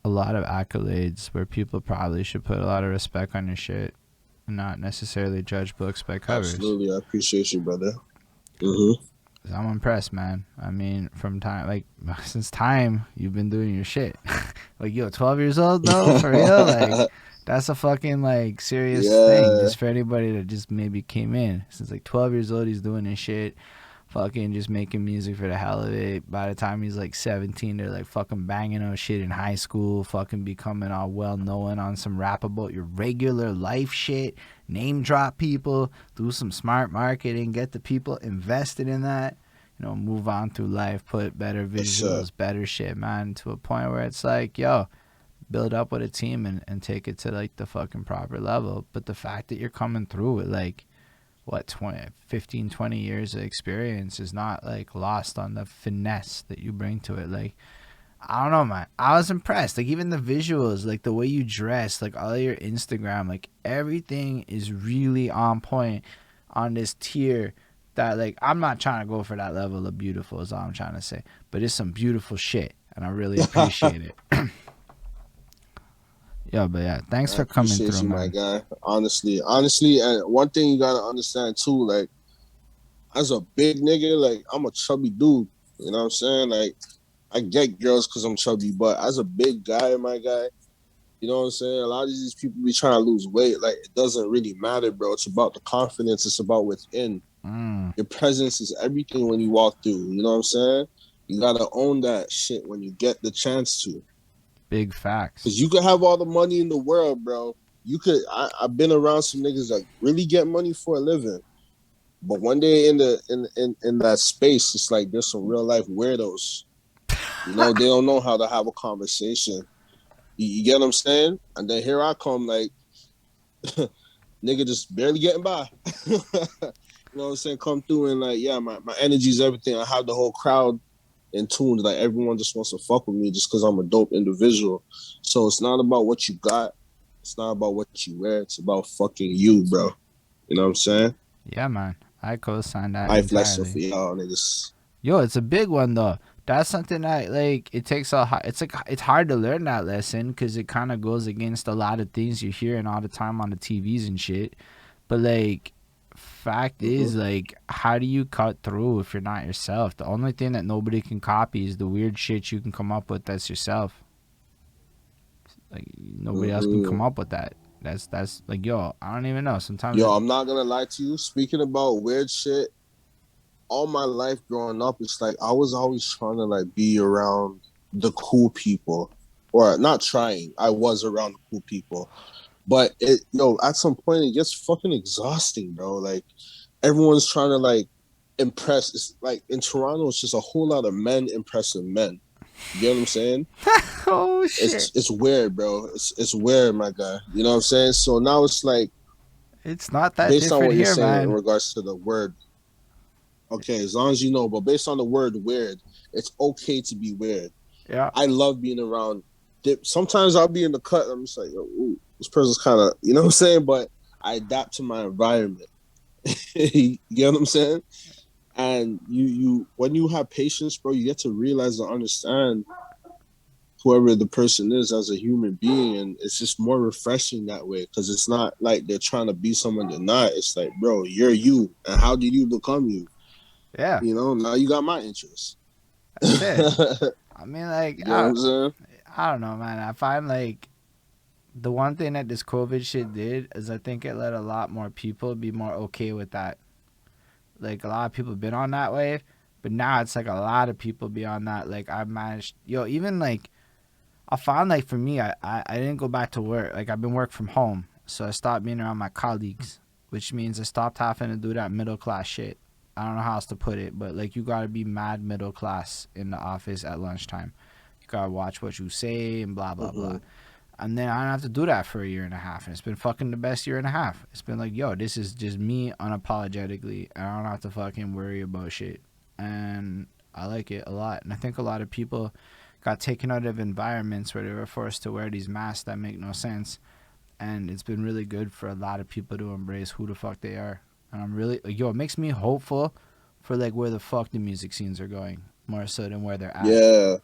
a lot of accolades where people probably should put a lot of respect on your shit and not necessarily judge books by covers.
absolutely. I appreciate you, brother. Hmm.
I'm impressed, man. I mean, from time like since time you've been doing your shit. Like yo, 12 years old though, for real. Like that's a fucking like serious thing.
Yeah,
Just for anybody that just maybe came in since like 12 years old, he's doing his shit. Fucking just making music for the hell of it. By the time he's like 17, they're like fucking banging on shit in high school. Fucking becoming all well known on some rap about your regular life shit. Name drop people. Do some smart marketing. Get the people invested in that. Move on through life. Put better
yes,
visuals, better shit, man. To a point where it's like, yo, build up with a team and take it to like the fucking proper level. But the fact that you're coming through with like what 20 years of experience is not like lost on the finesse that you bring to it. Like, I don't know, man, I was impressed. Like, even the visuals, like the way you dress, like all of your Instagram, like everything is really on point on this tier that, like, I'm not trying to go for that level of beautiful is all I'm trying to say, but it's some beautiful shit and I really
sir.
appreciate it. Yeah, but yeah, thanks
I
for coming
appreciate
through,
you, my
man.
guy. Honestly, and one thing you gotta understand too, like as a big nigga, like I'm a chubby dude. You know what I'm saying? Like I get girls because I'm chubby, but as a big guy, my guy, you know what I'm saying? A lot of these people be trying to lose weight. Like it doesn't really matter, bro. It's about the confidence. It's about within.
Mm,
Your presence is everything when you walk through. You know what I'm saying? You gotta own that shit when you get the chance to.
big facts.
Cause you could have all the money in the world, bro. You could. I've been around some niggas that really get money for a living, but one day in that space, it's like there's some real life weirdos. You know, they don't know how to have a conversation. You get what I'm saying? And then here I come, like nigga, just barely getting by. You know what I'm saying? Come through and like, yeah, my energy is everything. I have the whole crowd in tune. Like everyone just wants to fuck with me just because I'm a dope individual. So it's not about what you got. It's not about what you wear. It's about fucking you, bro. You know what I'm saying?
Yeah, man, I co-sign that
Life lesson
entirely.
for y'all niggas.
Yo, it's a big one though. That's something that like it takes it's like it's hard to learn that lesson because it kind of goes against a lot of things you're hearing all the time on the TVs and shit. But like, fact
Mm-hmm.
is like, how do you cut through if you're not yourself? The only thing that nobody can copy is the weird shit you can come up with. That's yourself. Like nobody else can come
Mm-hmm.
up with that. That's like yo, I don't even know. Sometimes
Yo,
it.
I'm not gonna lie to you. Speaking about weird shit, all my life growing up, it's like I was always trying to like be around the cool people, or not trying. I was around the cool people, but at some point it gets fucking exhausting, bro. Like everyone's trying to like impress. It's like in Toronto, it's just a whole lot of men impressing men. You get what I'm saying?
Oh shit!
It's weird, bro. It's weird, my guy. You know what I'm saying? So now it's like
It's not that
based on
different
what you're
here,
saying in
man.
regards to the word. Okay, as long as you know, but based on the word weird, it's okay to be weird.
Yeah.
I love being around. Sometimes I'll be in the cut. I'm just like, ooh, this person's kind of, you know what I'm saying? But I adapt to my environment. You get what I'm saying? And when you have patience, bro, you get to realize and understand. whoever the person is as a human being, and it's just more refreshing that way because it's not like they're trying to be someone they're not. It's like, bro, you're you, and how did you become you?
Yeah,
You know, now you got my interest.
that's it.
You
I mean, like,
know what I'm saying?
I don't know, man. I find like the one thing that this COVID shit did is I think it let a lot more people be more okay with that. Like a lot of people been on that wave, but now it's like a lot of people be on that. Like I managed, even like I found like for me, I didn't go back to work. Like I've been work from home, so I stopped being around my colleagues, which means I stopped having to do that middle class shit. I don't know how else to put it, but like you gotta be mad middle class in the office at lunchtime. You gotta watch what you say and blah blah blah.
Mm-hmm.
And then I don't have to do that for a year and a half. And it's been fucking the best year and a half. It's been like, yo, this is just me unapologetically. And I don't have to fucking worry about shit. And I like it a lot. And I think a lot of people got taken out of environments where they were forced to wear these masks that make no sense. And it's been really good for a lot of people to embrace who the fuck they are. And I'm really, like, it makes me hopeful for like where the fuck the music scenes are going more so than where they're at.
Yeah.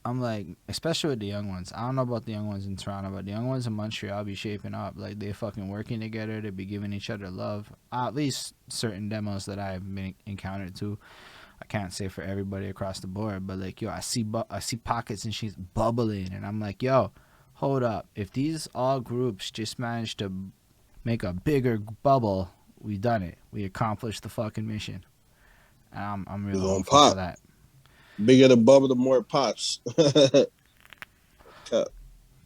I'm like, especially with the young ones. I don't know about the young ones in Toronto, but the young ones in Montreal be shaping up. Like, they fucking working together. They be giving each other love. At least certain demos that I've been encountered to. I can't say for everybody across the board, but like, yo, I see pockets and she's bubbling, and I'm like, yo, hold up. If these all groups just manage to make a bigger bubble, we done it. We accomplished the fucking mission. And I'm
It's
real
gonna
hopeful for
pop.
that.
Bigger the bubble, the more it pops.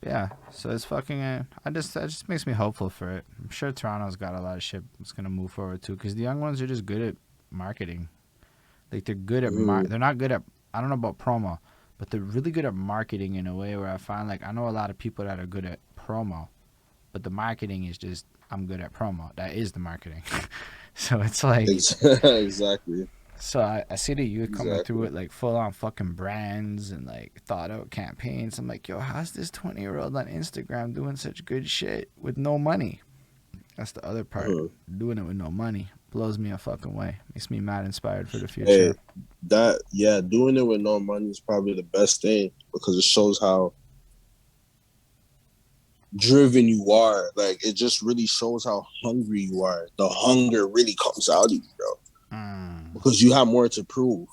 Yeah, so it's fucking. That just makes me hopeful for it. I'm sure Toronto's got a lot of shit that's gonna move forward too, because the young ones are just good at marketing. Like they're good at
Mm.
they're not good at, I don't know about promo, but they're really good at marketing in a way where I find like I know a lot of people that are good at promo, but the marketing is just, I'm good at promo. That is the marketing. So it's like,
Exactly.
so I see the youth coming through
Exactly.
with like full on fucking brands and like thought out campaigns. I'm like, yo, how's this 20-year-old on Instagram doing such good shit with no money? That's the other part.
Uh-huh.
Doing it with no money blows me a fucking way. Makes me mad inspired for the
Hey,
future.
doing it with no money is probably the best thing because it shows how driven you are. Like it just really shows how hungry you are. The hunger really comes out of you, bro.
Mm.
Because you have more to prove.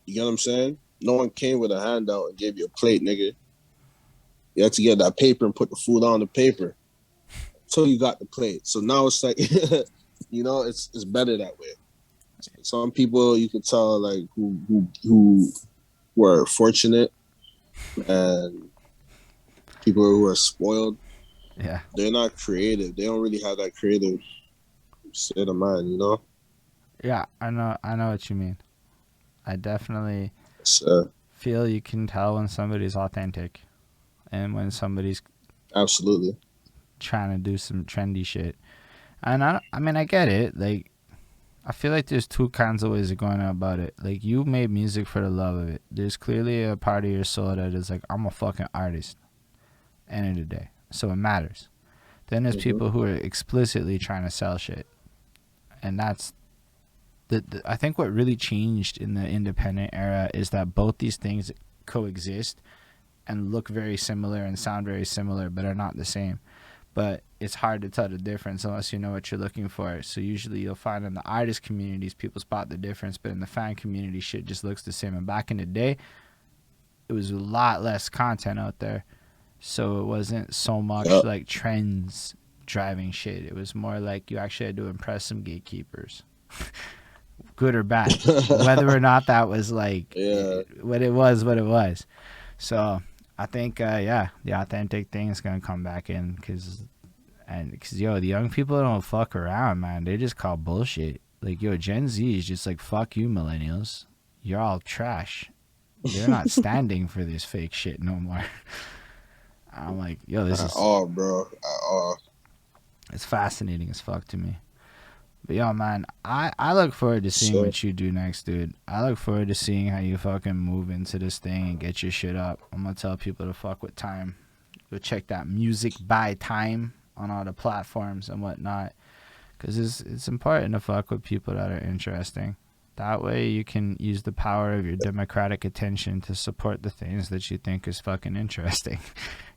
You get what I'm saying? No one came with a handout and gave you a plate, nigga. You had to get that paper and put the food on the paper until you got the plate. So now it's like, it's better that way. Some people you can tell like who were fortunate and people who are spoiled.
Yeah.
They're not creative. They don't really have that creative state of mind, you know?
Yeah, I know what you mean. I definitely
So,
feel you can tell when somebody's authentic and when somebody's
absolutely.
trying to do some trendy shit. And I mean, I get it. Like, I feel like there's two kinds of ways of going about it. Like, you made music for the love of it. There's clearly a part of your soul that is like, I'm a fucking artist. End of the day. So it matters. Then there's
Mm-hmm.
people who are explicitly trying to sell shit. And that's I think what really changed in the independent era is that both these things coexist and look very similar and sound very similar, but are not the same. But it's hard to tell the difference unless you know what you're looking for. So usually you'll find in the artist communities, people spot the difference, but in the fan community, shit just looks the same. And back in the day, it was a lot less content out there. So it wasn't so much
Yep.
like trends driving shit. It was more like you actually had to impress some gatekeepers. Good or bad, whether or not that was like
Yeah.
what it was. So I think, the authentic thing is gonna come back in because yo, the young people don't fuck around, man. They just call bullshit. Like, yo, Gen Z is just like, fuck you, millennials. You're all trash. They're not standing for this fake shit no more. I'm like, yo, this
At
is,
all, bro. At all.
it's fascinating as fuck to me. But yo, man, I look forward to seeing
So,
what you do next, dude. I look forward to seeing how you fucking move into this thing and get your shit up. I'm gonna tell people to fuck with Time. Go check that Music by Time on all the platforms and whatnot, because it's important to fuck with people that are interesting. That way you can use the power of your democratic attention to support the things that you think is fucking interesting.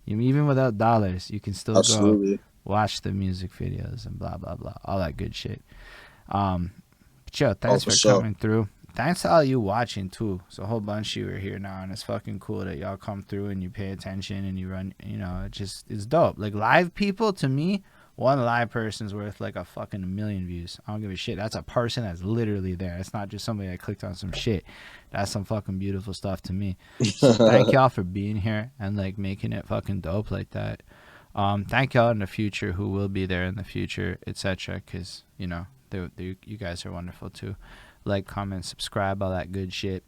Even without dollars, you can still go
Absolutely.
watch the music videos and blah blah blah, all that good shit. But yo,
Oh,
thanks
for
for
sure.
coming through. Thanks to all you watching too. It's a whole bunch of you are here now, and it's fucking cool that y'all come through and you pay attention and you run. You know, it's dope. Like live people to me, one live person's worth like a fucking million views. I don't give a shit. That's a person that's literally there. It's not just somebody that clicked on some shit. That's some fucking beautiful stuff to me. So thank y'all for being here and like making it fucking dope like that. Thank y'all in the future who will be there in the future, etc. Because you know you guys are wonderful too. Like, comment, subscribe, all that good shit.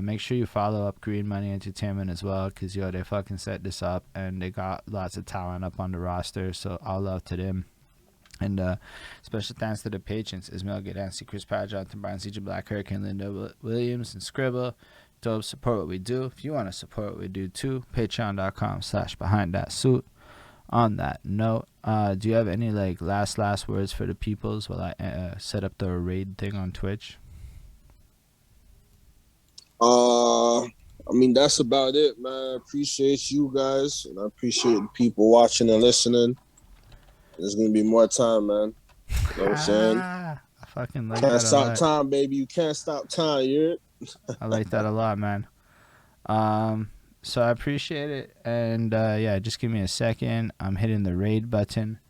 Make sure you follow up Green Money Entertainment as well, because yo, they fucking set this up and they got lots of talent up on the roster. So all love to them. And special thanks to the patrons: Ismail Gadansi, Chris Pratt, Jonathan Barnes, CJ Black, Hurricane, Linda Williams, and Scribble. Dope, support what we do. If you want to support what we do too, patreon.com/behindthatsuit. On that note, do you have any like last words for the peoples while I set up the raid thing on Twitch?
I mean, that's about it, man. I appreciate you guys, and I appreciate the people watching and listening. There's gonna be more time, man. You know what I'm saying?
I fucking like
Can't
that a
stop
lot.
time, baby. You can't stop time. You
I like that a lot, man. So I appreciate it, and yeah, just give me a second. I'm hitting the raid button.